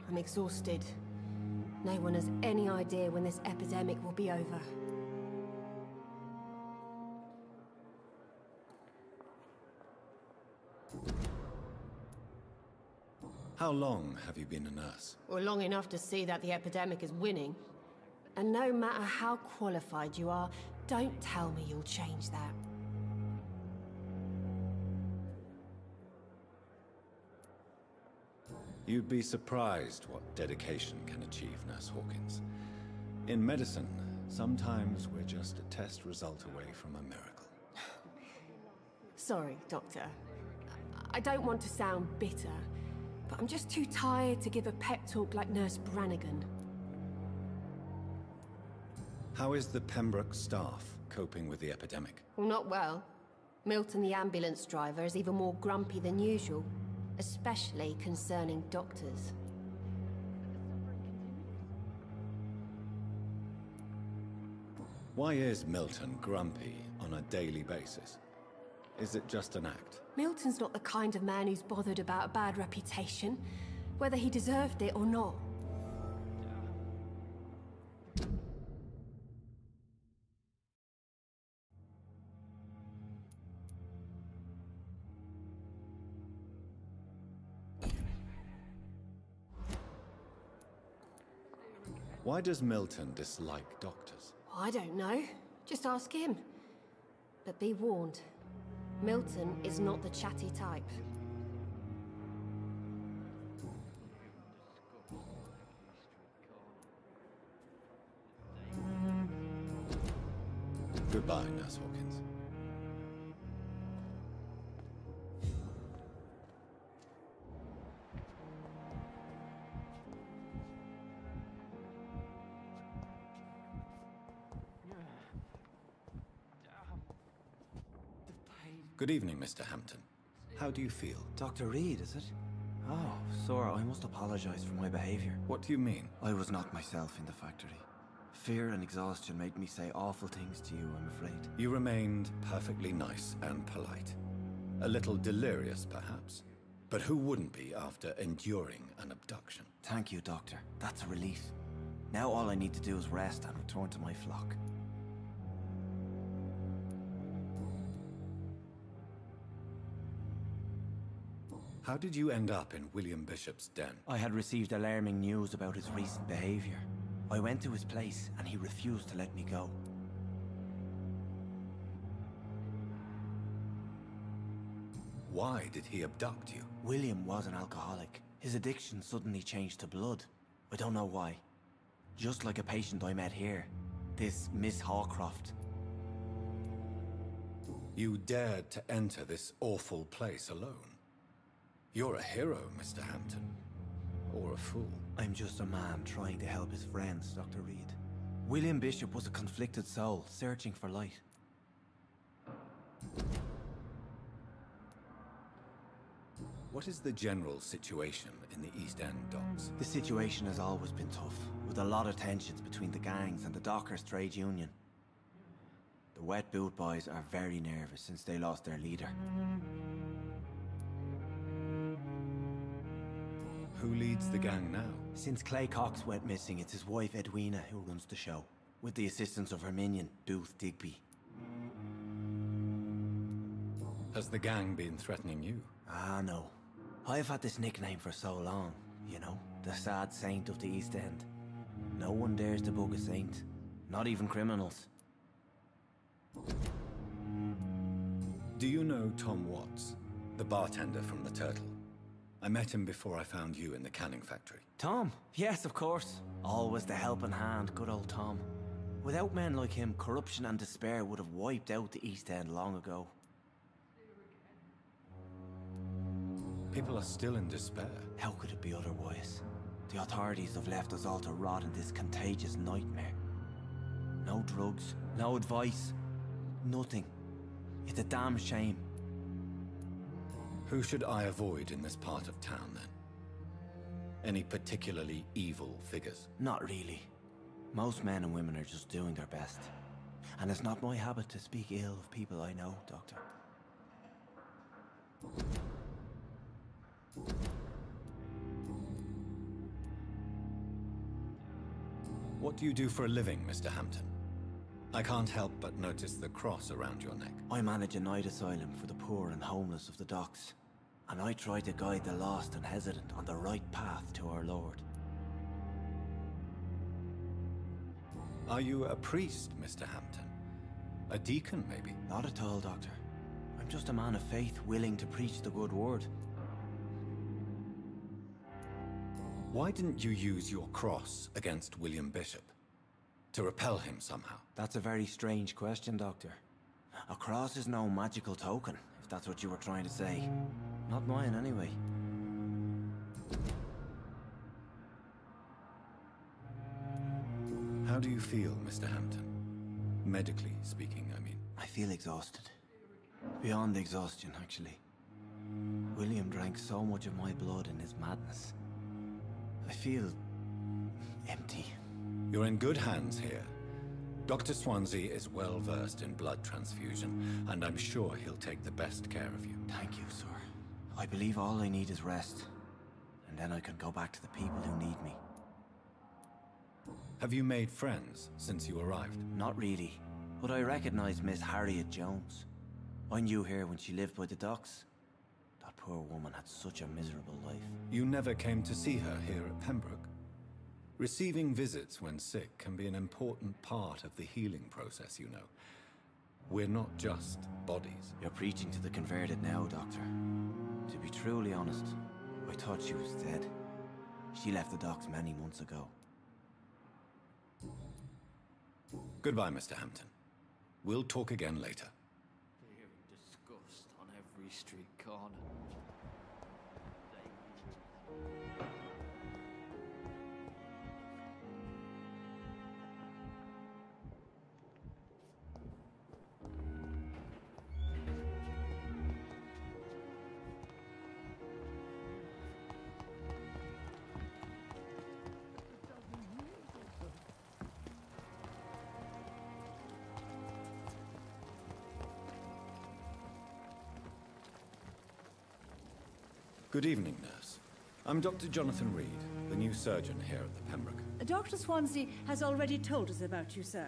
[SPEAKER 1] I'm exhausted. No one has any idea when this epidemic will be over.
[SPEAKER 3] How long have you been a nurse?
[SPEAKER 1] Well, long enough to see that the epidemic is winning. And no matter how qualified you are, don't tell me you'll change that.
[SPEAKER 3] You'd be surprised what dedication can achieve, Nurse Hawkins. In medicine, sometimes we're just a test result away from a miracle.
[SPEAKER 1] Sorry, Doctor. I don't want to sound bitter, but I'm just too tired to give a pep talk like Nurse Brannigan.
[SPEAKER 3] How is the Pembroke staff coping with the epidemic?
[SPEAKER 1] Well, not well. Milton, the ambulance driver, is even more grumpy than usual, especially concerning doctors.
[SPEAKER 3] Why is Milton grumpy on a daily basis? Is it just an act?
[SPEAKER 1] Milton's not the kind of man who's bothered about a bad reputation, whether he deserved it or not.
[SPEAKER 3] Why does Milton dislike doctors?
[SPEAKER 1] I don't know. Just ask him. But be warned, Milton is not the chatty type.
[SPEAKER 3] Goodbye, Nurse Hawkins. Good evening, Mr. Hampton. How do you feel?
[SPEAKER 9] Dr. Reed, is it? Oh, Sora, I must apologize for my behavior.
[SPEAKER 3] What do you mean?
[SPEAKER 9] I was not myself in the factory. Fear and exhaustion made me say awful things to you, I'm afraid.
[SPEAKER 3] You remained perfectly nice and polite. A little delirious, perhaps. But who wouldn't be after enduring an abduction?
[SPEAKER 9] Thank you, Doctor. That's a relief. Now all I need to do is rest and return to my flock.
[SPEAKER 3] How did you end up in William Bishop's den?
[SPEAKER 9] I had received alarming news about his recent behavior. I went to his place and he refused to let me go.
[SPEAKER 3] Why did he abduct you?
[SPEAKER 9] William was an alcoholic. His addiction suddenly changed to blood. I don't know why. Just like a patient I met here. This Miss Hawcroft.
[SPEAKER 3] You dared to enter this awful place alone. You're a hero, Mr. Hampton. Or a fool.
[SPEAKER 9] I'm just a man trying to help his friends, Dr. Reed. William Bishop was a conflicted soul, searching for light.
[SPEAKER 3] What is the general situation in the East End docks?
[SPEAKER 9] The situation has always been tough, with a lot of tensions between the gangs and the dockers' trade union. The Wet Boot Boys are very nervous since they lost their leader.
[SPEAKER 3] Who leads the gang now?
[SPEAKER 9] Since Clay Cox went missing, it's his wife Edwina who runs the show, with the assistance of her minion, Booth Digby.
[SPEAKER 3] Has the gang been threatening you?
[SPEAKER 9] Ah, no. I've had this nickname for so long, you know, the sad saint of the East End. No one dares to bug a saint, not even criminals.
[SPEAKER 3] Do you know Tom Watts, the bartender from the Turtle? I met him before I found you in the canning factory.
[SPEAKER 9] Tom? Yes, of course. Always the helping hand, good old Tom. Without men like him, corruption and despair would have wiped out the East End long ago.
[SPEAKER 3] People are still in despair.
[SPEAKER 9] How could it be otherwise? The authorities have left us all to rot in this contagious nightmare. No drugs, no advice, nothing. It's a damn shame.
[SPEAKER 3] Who should I avoid in this part of town, then? Any particularly evil figures?
[SPEAKER 9] Not really. Most men and women are just doing their best. And it's not my habit to speak ill of people I know, Doctor.
[SPEAKER 3] What do you do for a living, Mr. Hampton? I can't help but notice the cross around your neck.
[SPEAKER 9] I manage a night asylum for the poor and homeless of the docks. And I try to guide the lost and hesitant on the right path to our Lord.
[SPEAKER 3] Are you a priest, Mr. Hampton? A deacon, maybe?
[SPEAKER 9] Not at all, Doctor. I'm just a man of faith willing to preach the good word.
[SPEAKER 3] Why didn't you use your cross against William Bishop? To repel him somehow?
[SPEAKER 9] That's a very strange question, Doctor. A cross is no magical token, if that's what you were trying to say. Not mine, anyway.
[SPEAKER 3] How do you feel, Mr. Hampton? Medically speaking, I mean.
[SPEAKER 9] I feel exhausted. Beyond exhaustion, actually. William drank so much of my blood in his madness. I feel empty.
[SPEAKER 3] You're in good hands here. Dr. Swansea is well versed in blood transfusion, and I'm sure he'll take the best care of you.
[SPEAKER 9] Thank you, sir. I believe all I need is rest. And then I can go back to the people who need me.
[SPEAKER 3] Have you made friends since you arrived?
[SPEAKER 9] Not really, but I recognize Miss Harriet Jones. I knew her when she lived by the docks. That poor woman had such a miserable life.
[SPEAKER 3] You never came to see her here at Pembroke? Receiving visits when sick can be an important part of the healing process, you know. We're not just bodies.
[SPEAKER 9] You're preaching to the converted now, Doctor. To be truly honest, I thought she was dead. She left the docks many months ago.
[SPEAKER 3] Goodbye, Mr. Hampton. We'll talk again later.
[SPEAKER 6] Fear and disgust on every street corner.
[SPEAKER 3] Good evening, nurse. I'm Dr. Jonathan Reed, the new surgeon here at the Pembroke.
[SPEAKER 8] Dr. Swansea has already told us about you, sir.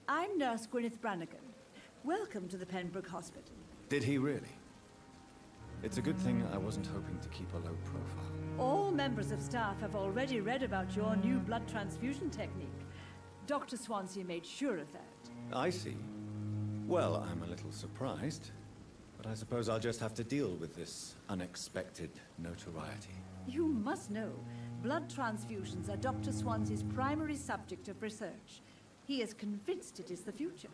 [SPEAKER 8] I'm Nurse Gwyneth Brannigan. Welcome to the Pembroke Hospital.
[SPEAKER 3] Did he really? It's a good thing I wasn't hoping to keep a low profile.
[SPEAKER 8] All members of staff have already read about your new blood transfusion technique. Dr. Swansea made sure of that.
[SPEAKER 3] I see. Well, I'm a little surprised, but I suppose I'll just have to deal with this unexpected notoriety.
[SPEAKER 8] You must know, blood transfusions are Dr. Swansea's primary subject of research. He is convinced it is the future.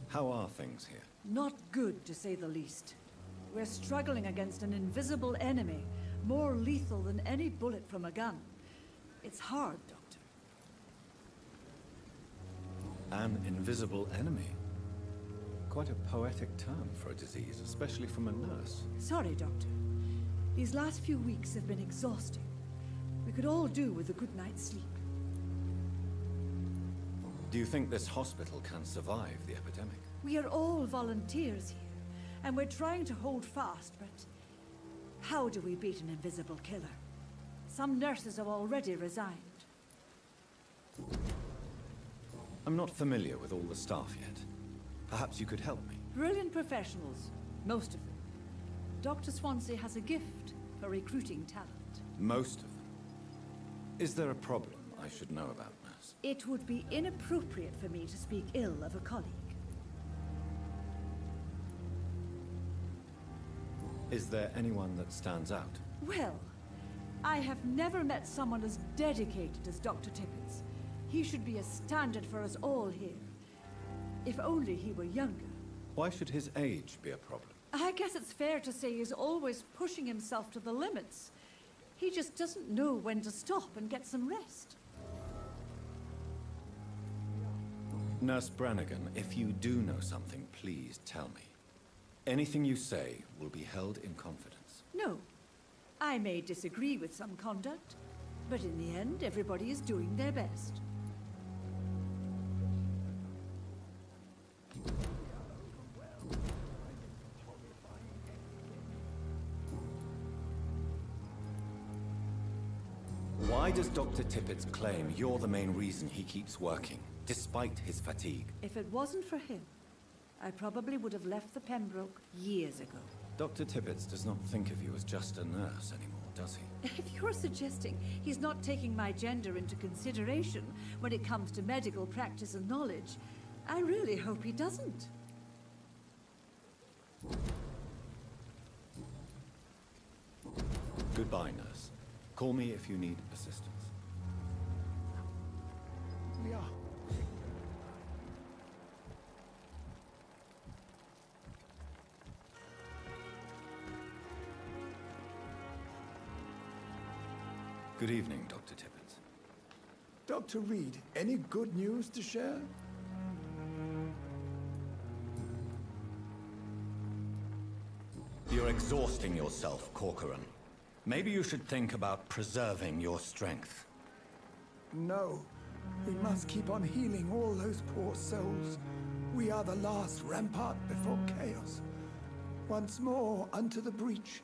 [SPEAKER 3] How are things here?
[SPEAKER 8] Not good, to say the least. We're struggling against an invisible enemy, more lethal than any bullet from a gun. It's hard, Doctor.
[SPEAKER 3] An invisible enemy? Quite a poetic term for a disease, especially from a nurse.
[SPEAKER 8] Sorry, Doctor. These last few weeks have been exhausting. We could all do with a good night's sleep.
[SPEAKER 3] Do you think this hospital can survive the epidemic?
[SPEAKER 8] We are all volunteers here, and we're trying to hold fast, but how do we beat an invisible killer? Some nurses have already resigned.
[SPEAKER 3] I'm not familiar with all the staff yet. Perhaps you could help me.
[SPEAKER 8] Brilliant professionals, most of them. Dr. Swansea has a gift for recruiting talent.
[SPEAKER 3] Most of them. Is there a problem I should know about, nurse?
[SPEAKER 8] It would be inappropriate for me to speak ill of a colleague.
[SPEAKER 3] Is there anyone that stands out?
[SPEAKER 8] Well, I have never met someone as dedicated as Dr. Tippett. He should be a standard for us all here. If only he were younger.
[SPEAKER 3] Why should his age be a problem?
[SPEAKER 8] I guess it's fair to say he's always pushing himself to the limits. He just doesn't know when to stop and get some rest.
[SPEAKER 3] Nurse Brannigan, if you do know something, please tell me. Anything you say will be held in confidence.
[SPEAKER 8] No. I may disagree with some conduct, but in the end, everybody is doing their best.
[SPEAKER 3] Why does Dr. Tippett claim you're the main reason he keeps working, despite his fatigue?
[SPEAKER 8] If it wasn't for him, I probably would have left the Pembroke years ago.
[SPEAKER 3] Dr. Tippett does not think of you as just a nurse anymore, does he?
[SPEAKER 8] If you're suggesting he's not taking my gender into consideration when it comes to medical practice and knowledge, I really hope he doesn't.
[SPEAKER 3] Goodbye, nurse. Call me if you need assistance.
[SPEAKER 17] We are.
[SPEAKER 3] Good evening, Dr. Tippett.
[SPEAKER 17] Dr. Reed, any good news to share?
[SPEAKER 3] You're exhausting yourself, Corcoran. Maybe you should think about preserving your strength.
[SPEAKER 17] No. We must keep on healing all those poor souls. We are the last rampart before chaos. Once more, unto the breach.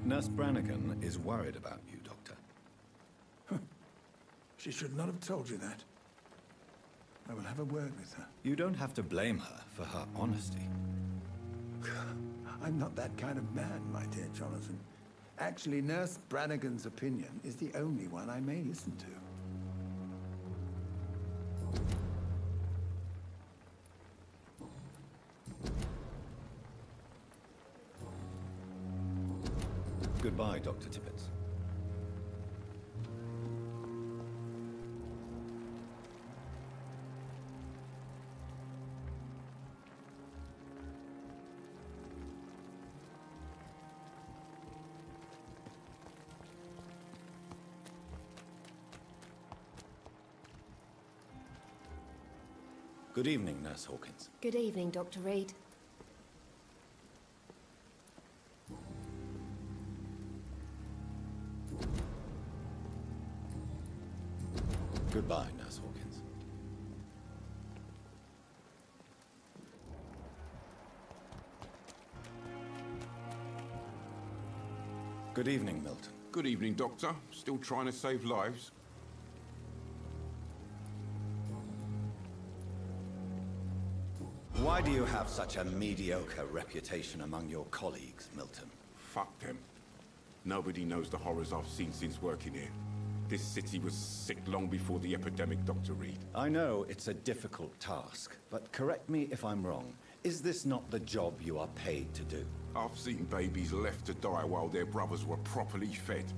[SPEAKER 3] Nurse Brannigan is worried about you, Doctor.
[SPEAKER 17] She should not have told you that. I will have a word with her.
[SPEAKER 3] You don't have to blame her for her honesty.
[SPEAKER 17] I'm not that kind of man, my dear Jonathan. Actually, Nurse Brannigan's opinion is the only one I may listen to.
[SPEAKER 3] Goodbye, Dr. Tippett. Good evening, Nurse Hawkins.
[SPEAKER 1] Good evening, Dr. Reed.
[SPEAKER 3] Goodbye, Nurse Hawkins. Good evening, Milton.
[SPEAKER 21] Good evening, Doctor. Still trying to save lives?
[SPEAKER 3] Why do you have such a mediocre reputation among your colleagues, Milton?
[SPEAKER 21] Fuck them. Nobody knows the horrors I've seen since working here. This city was sick long before the epidemic, Dr. Reed.
[SPEAKER 3] I know it's a difficult task, but correct me if I'm wrong. Is this not the job you are paid to do?
[SPEAKER 21] I've seen babies left to die while their brothers were properly fed.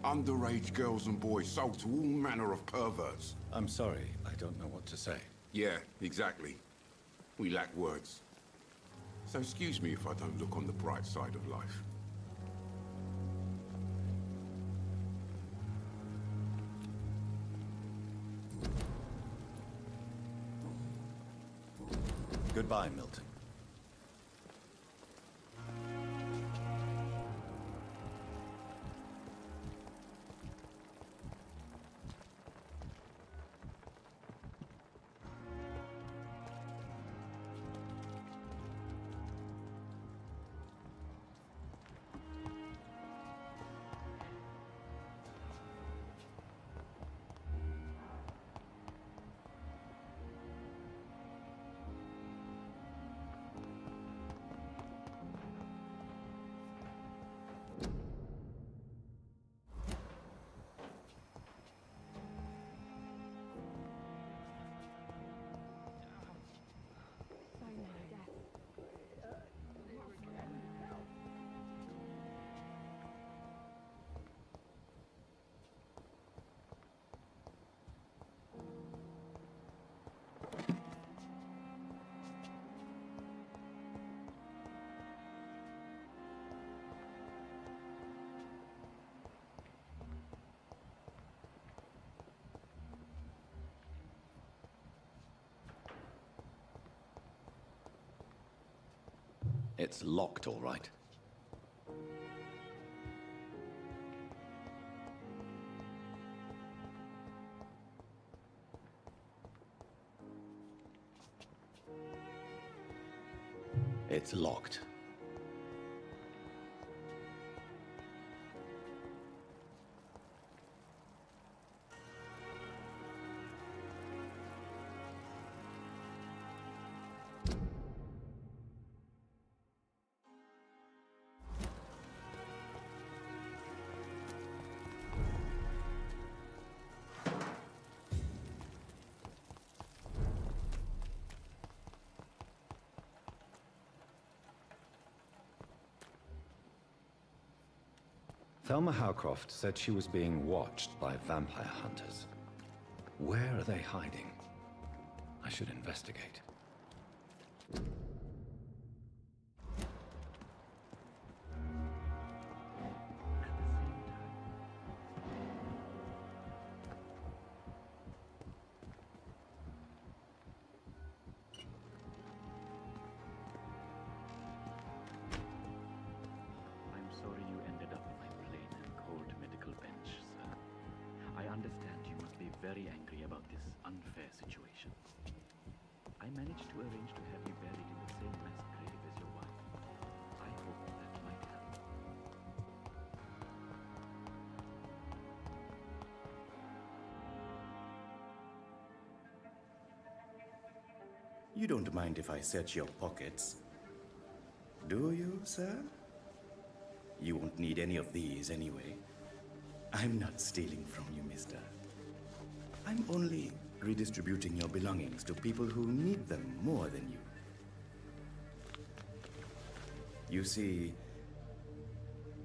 [SPEAKER 21] Underage girls and boys sold to all manner of perverts.
[SPEAKER 3] I'm sorry, I don't know what to say.
[SPEAKER 21] Yeah, exactly. We lack words. So excuse me if I don't look on the bright side of life.
[SPEAKER 3] Goodbye, Milton. It's locked, all right. It's locked. Thelma Howcroft said she was being watched by vampire hunters. Where are they hiding? I should investigate.
[SPEAKER 10] I'm sorry you ended up on my plain and cold medical bench, sir. I understand you must be very angry about this unfair situation. I managed to arrange to have you buried in the same mass grave as your wife. I hope that might help.
[SPEAKER 14] You don't mind if I search your pockets, do you, sir? You won't need any of these anyway. I'm not stealing from you, mister. I'm only redistributing your belongings to people who need them more than you. You see,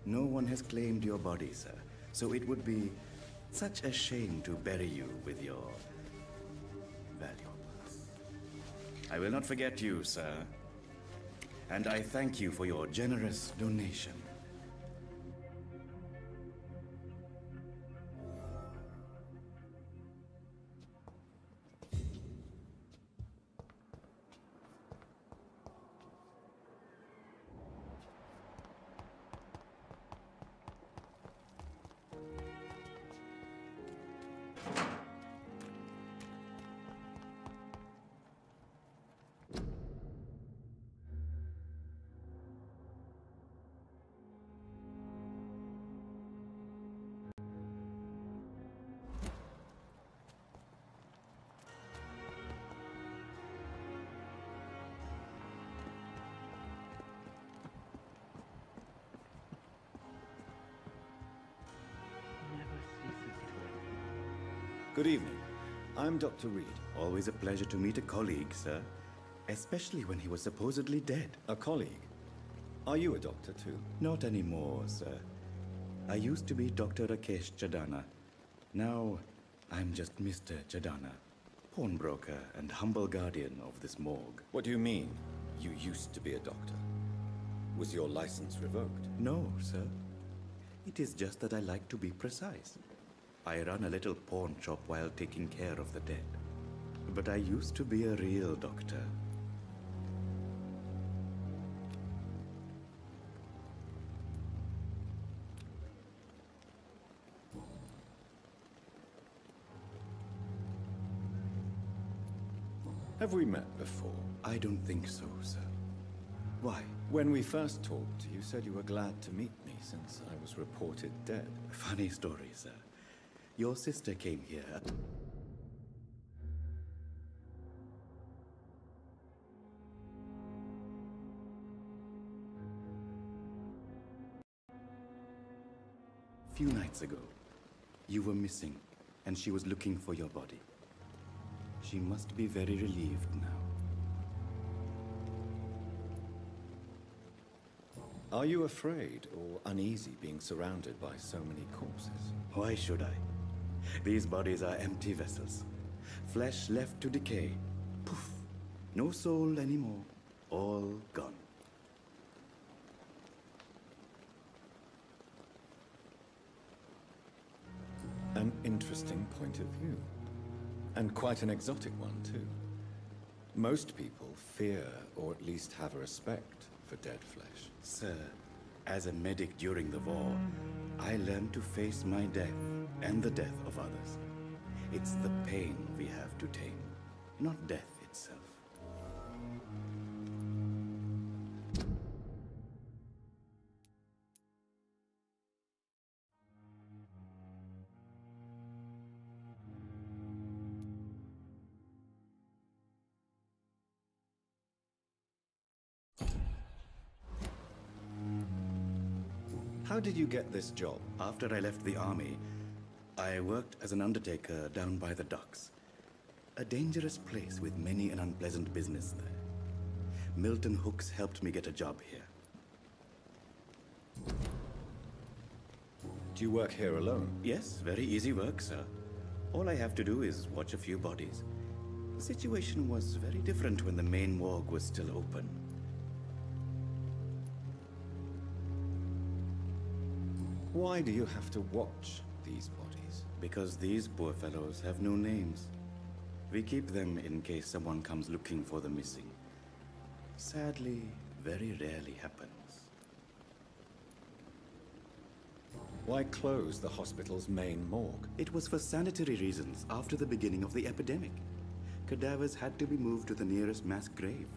[SPEAKER 14] no one has claimed your body, sir, so it would be such a shame to bury you with your valuables. I will not forget you, sir, and I thank you for your generous donation.
[SPEAKER 3] Good evening. I'm Dr. Reed.
[SPEAKER 14] Always a pleasure to meet a colleague, sir. Especially when he was supposedly dead.
[SPEAKER 3] A colleague? Are you a doctor too?
[SPEAKER 14] Not anymore, sir. I used to be Dr. Rakesh Chadana. Now, I'm just Mr. Chadana, pawnbroker and humble guardian of this morgue.
[SPEAKER 3] What do you mean, you used to be a doctor? Was your license revoked?
[SPEAKER 14] No, sir. It is just that I like to be precise. I run a little pawn shop while taking care of the dead. But I used to be a real doctor.
[SPEAKER 3] Have we met before?
[SPEAKER 14] I don't think so, sir. Why?
[SPEAKER 3] When we first talked, you said you were glad to meet me since I was reported dead.
[SPEAKER 14] Funny story, sir. Your sister came here. Few nights ago, you were missing, and she was looking for your body. She must be very relieved now.
[SPEAKER 3] Are you afraid or uneasy being surrounded by so many corpses?
[SPEAKER 14] Why should I? These bodies are empty vessels. Flesh left to decay. Poof! No soul anymore. All gone.
[SPEAKER 3] An interesting point of view. And quite an exotic one, too. Most people fear, or at least have a respect, for dead flesh.
[SPEAKER 14] Sir, as a medic during the war, I learned to face my death and the death of others. It's the pain we have to tame, not death itself.
[SPEAKER 3] How did you get this job?
[SPEAKER 14] After I left the army, I worked as an undertaker down by the docks. A dangerous place with many an unpleasant business there. Milton Hooks helped me get a job here.
[SPEAKER 3] Do you work here alone?
[SPEAKER 14] Yes, very easy work, sir. All I have to do is watch a few bodies. The situation was very different when the main morgue was still open.
[SPEAKER 3] Why do you have to watch these bodies?
[SPEAKER 14] Because these poor fellows have no names. We keep them in case someone comes looking for the missing. Sadly, very rarely happens.
[SPEAKER 3] Why close the hospital's main morgue?
[SPEAKER 14] It was for sanitary reasons after the beginning of the epidemic. Cadavers had to be moved to the nearest mass grave.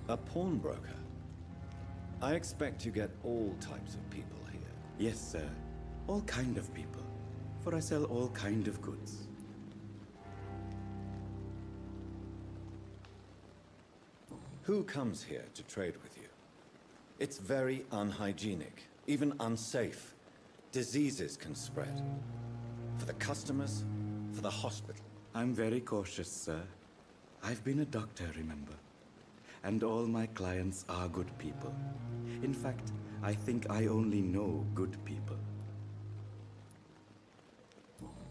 [SPEAKER 3] A pawnbroker? I expect you get all types of people here.
[SPEAKER 14] Yes, sir. All kind of people. For I sell all kind of goods.
[SPEAKER 3] Who comes here to trade with you? It's very unhygienic, even unsafe. Diseases can spread. For the customers, for the hospital.
[SPEAKER 14] I'm very cautious, sir. I've been a doctor, remember? And all my clients are good people. In fact, I think I only know good people.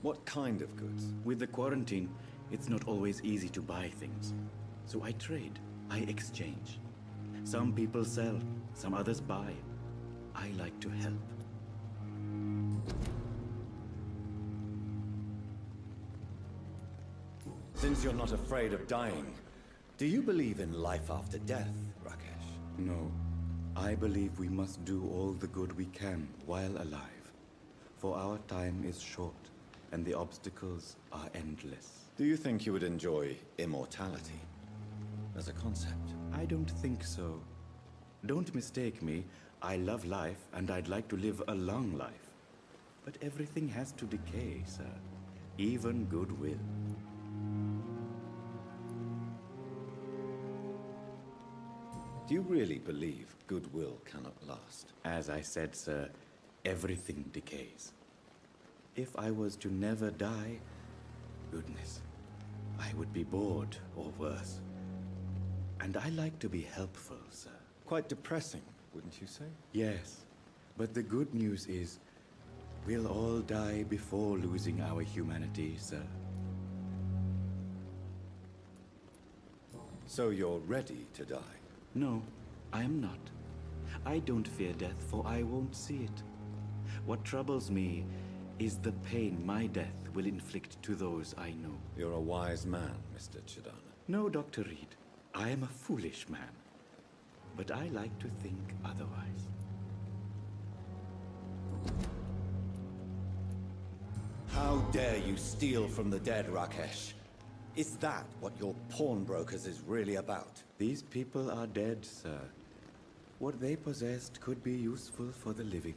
[SPEAKER 3] What kind of goods?
[SPEAKER 14] With the quarantine, it's not always easy to buy things. So I trade. I exchange. Some people sell, some others buy. I like to help.
[SPEAKER 3] Since you're not afraid of dying, do you believe in life after death, Rakesh?
[SPEAKER 14] No. I believe we must do all the good we can while alive. For our time is short, and the obstacles are endless.
[SPEAKER 3] Do you think you would enjoy immortality as a concept?
[SPEAKER 14] I don't think so. Don't mistake me. I love life, and I'd like to live a long life. But everything has to decay, sir. Even goodwill.
[SPEAKER 3] Do you really believe goodwill cannot last?
[SPEAKER 14] As I said, sir, everything decays. If I was to never die, goodness, I would be bored or worse. And I like to be helpful, sir.
[SPEAKER 3] Quite depressing, wouldn't you say?
[SPEAKER 14] Yes, but the good news is, we'll all die before losing our humanity, sir.
[SPEAKER 3] So you're ready to die?
[SPEAKER 14] No, I am not. I don't fear death, for I won't see it. What troubles me is the pain my death will inflict to those I know.
[SPEAKER 3] You're a wise man, Mr. Chidana.
[SPEAKER 14] No, Dr. Reed. I am a foolish man. But I like to think otherwise.
[SPEAKER 3] How dare you steal from the dead, Rakesh? Is that what your pawnbrokers is really about?
[SPEAKER 14] These people are dead, sir. What they possessed could be useful for the living.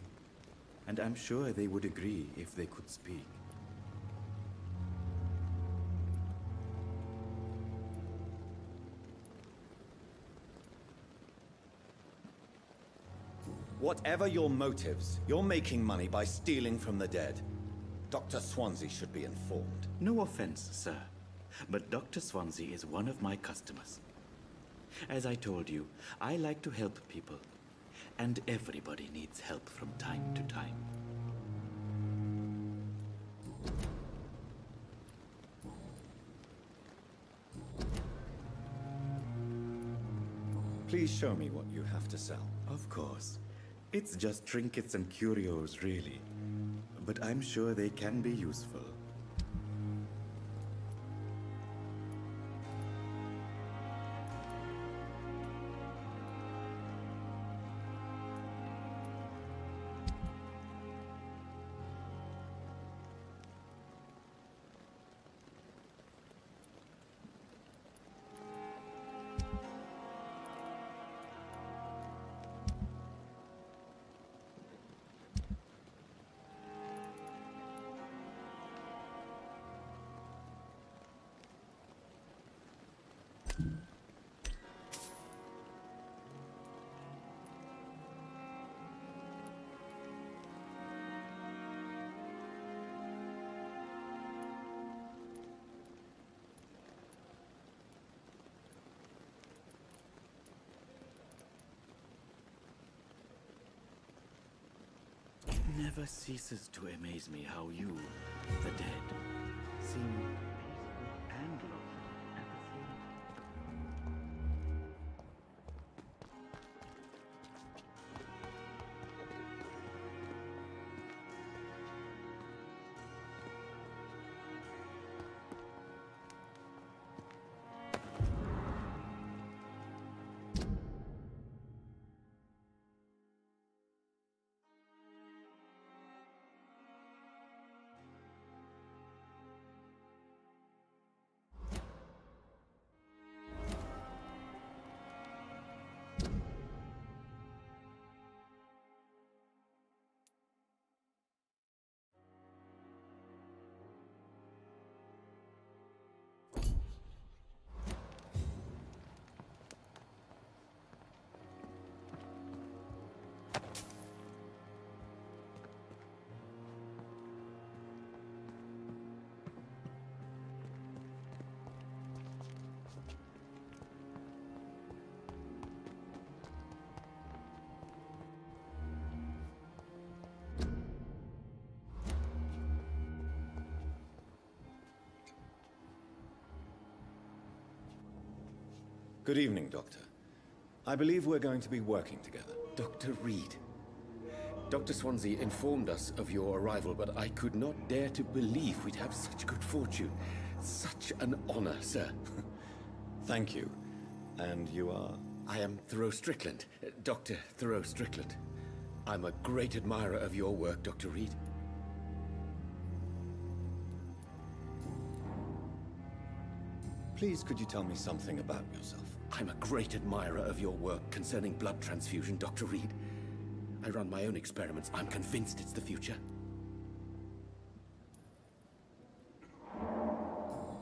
[SPEAKER 14] And I'm sure they would agree if they could speak.
[SPEAKER 3] Whatever your motives, you're making money by stealing from the dead. Dr. Swansea should be informed.
[SPEAKER 14] No offense, sir. But Dr. Swansea is one of my customers. As I told you, I like to help people. And everybody needs help from time to time.
[SPEAKER 3] Please show me what you have to sell.
[SPEAKER 14] Of course. It's just trinkets and curios, really. But I'm sure they can be useful. never ceases to amaze me how you, the dead, seem peaceful and lovely at the same time.
[SPEAKER 3] Good evening, Doctor. I believe we're going to be working together.
[SPEAKER 2] Dr. Reed. Dr. Swansea informed us of your arrival, but I could not dare to believe we'd have such good fortune. Such an honor, sir.
[SPEAKER 3] Thank you. And you are?
[SPEAKER 2] I am Thoreau Strickland, Dr. Thoreau Strickland. I'm a great admirer of your work, Dr. Reed.
[SPEAKER 3] Please, could you tell me something about yourself?
[SPEAKER 2] I'm a great admirer of your work concerning blood transfusion, Dr. Reed. I run my own experiments. I'm convinced it's the future.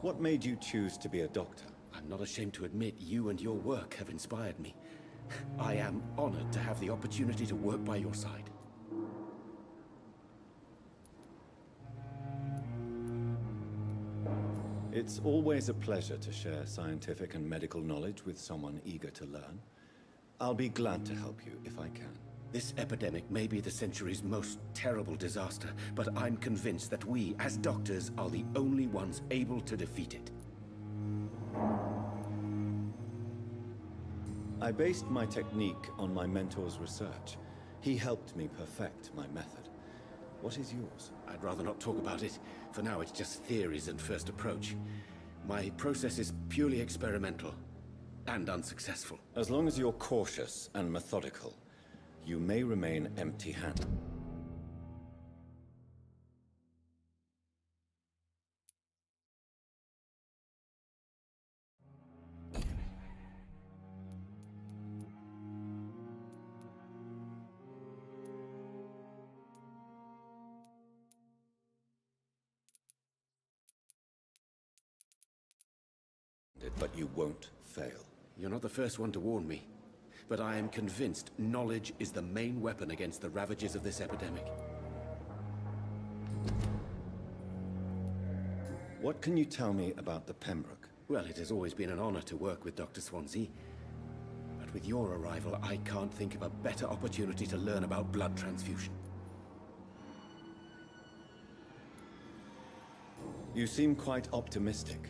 [SPEAKER 3] What made you choose to be a doctor?
[SPEAKER 2] I'm not ashamed to admit you and your work have inspired me. I am honored to have the opportunity to work by your side.
[SPEAKER 3] It's always a pleasure to share scientific and medical knowledge with someone eager to learn. I'll be glad to help you if I can.
[SPEAKER 2] This epidemic may be the century's most terrible disaster, but I'm convinced that we, as doctors, are the only ones able to defeat it.
[SPEAKER 3] I based my technique on my mentor's research. He helped me perfect my method. What is yours?
[SPEAKER 2] I'd rather not talk about it. For now, it's just theories and first approach. My process is purely experimental and unsuccessful.
[SPEAKER 3] As long as you're cautious and methodical, you may remain empty-handed. But you won't fail.
[SPEAKER 2] You're not the first one to warn me. But I am convinced knowledge is the main weapon against the ravages of this epidemic.
[SPEAKER 3] What can you tell me about the Pembroke?
[SPEAKER 2] Well, it has always been an honor to work with Dr. Swansea. But with your arrival, I can't think of a better opportunity to learn about blood transfusion.
[SPEAKER 3] You seem quite optimistic.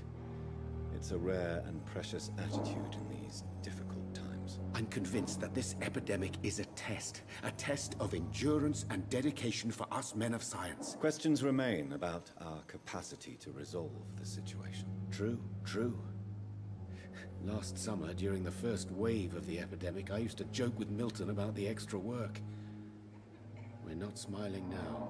[SPEAKER 3] It's a rare and precious attitude in these difficult times.
[SPEAKER 2] I'm convinced that this epidemic is a test of endurance and dedication for us men of science.
[SPEAKER 3] Questions remain about our capacity to resolve the situation.
[SPEAKER 2] True, true. Last summer, during the first wave of the epidemic, I used to joke with Milton about the extra work. We're not smiling now.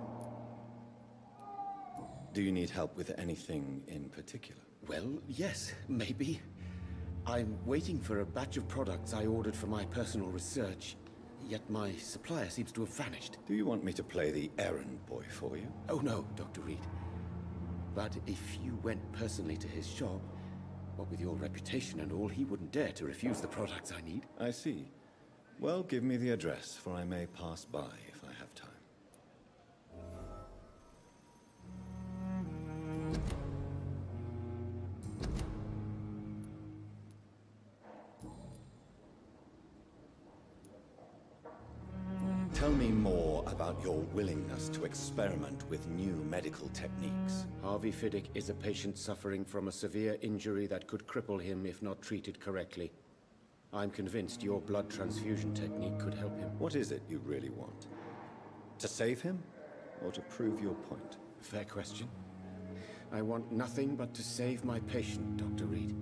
[SPEAKER 3] Do you need help with anything in particular?
[SPEAKER 2] Well, yes, maybe. I'm waiting for a batch of products I ordered for my personal research, yet my supplier seems to have vanished.
[SPEAKER 3] Do you want me to play the errand boy for you?
[SPEAKER 2] Oh no, Dr. Reed. But if you went personally to his shop, what with your reputation and all, he wouldn't dare to refuse the products I need.
[SPEAKER 3] I see. Well, give me the address, for I may pass by if I have time. Tell me more about your willingness to experiment with new medical techniques.
[SPEAKER 2] Harvey Fiddick is a patient suffering from a severe injury that could cripple him if not treated correctly. I'm convinced your blood transfusion technique could help him.
[SPEAKER 3] What is it you really want? To save him, or to prove your point?
[SPEAKER 2] Fair question. I want nothing but to save my patient, Dr. Reed.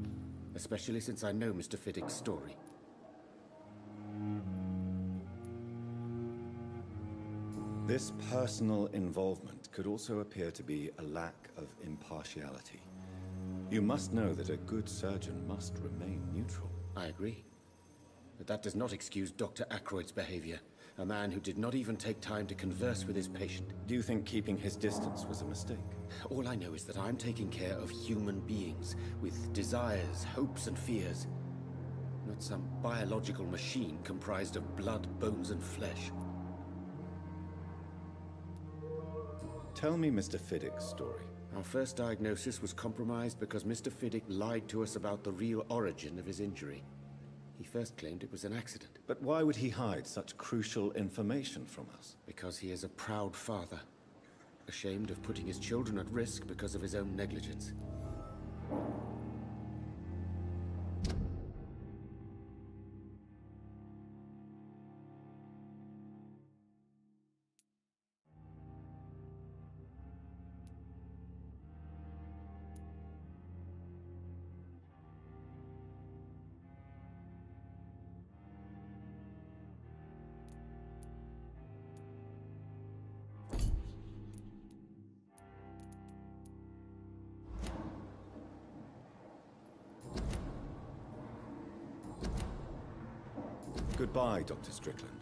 [SPEAKER 2] Especially since I know Mr. Fiddick's story.
[SPEAKER 3] This personal involvement could also appear to be a lack of impartiality. You must know that a good surgeon must remain neutral.
[SPEAKER 2] I agree. But that does not excuse Dr. Ackroyd's behavior. A man who did not even take time to converse with his patient.
[SPEAKER 3] Do you think keeping his distance was a mistake?
[SPEAKER 2] All I know is that I'm taking care of human beings with desires, hopes, and fears. Not some biological machine comprised of blood, bones, and flesh.
[SPEAKER 3] Tell me Mr. Fiddick's story.
[SPEAKER 2] Our first diagnosis was compromised because Mr. Fiddick lied to us about the real origin of his injury. He first claimed it was an accident.
[SPEAKER 3] But why would he hide such crucial information from us?
[SPEAKER 2] Because he is a proud father, ashamed of putting his children at risk because of his own negligence.
[SPEAKER 3] Goodbye, Dr. Strickland.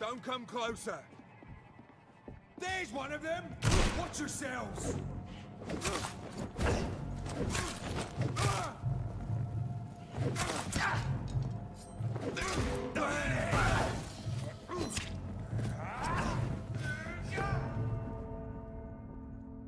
[SPEAKER 7] Don't come closer. There's one of them! Watch yourselves!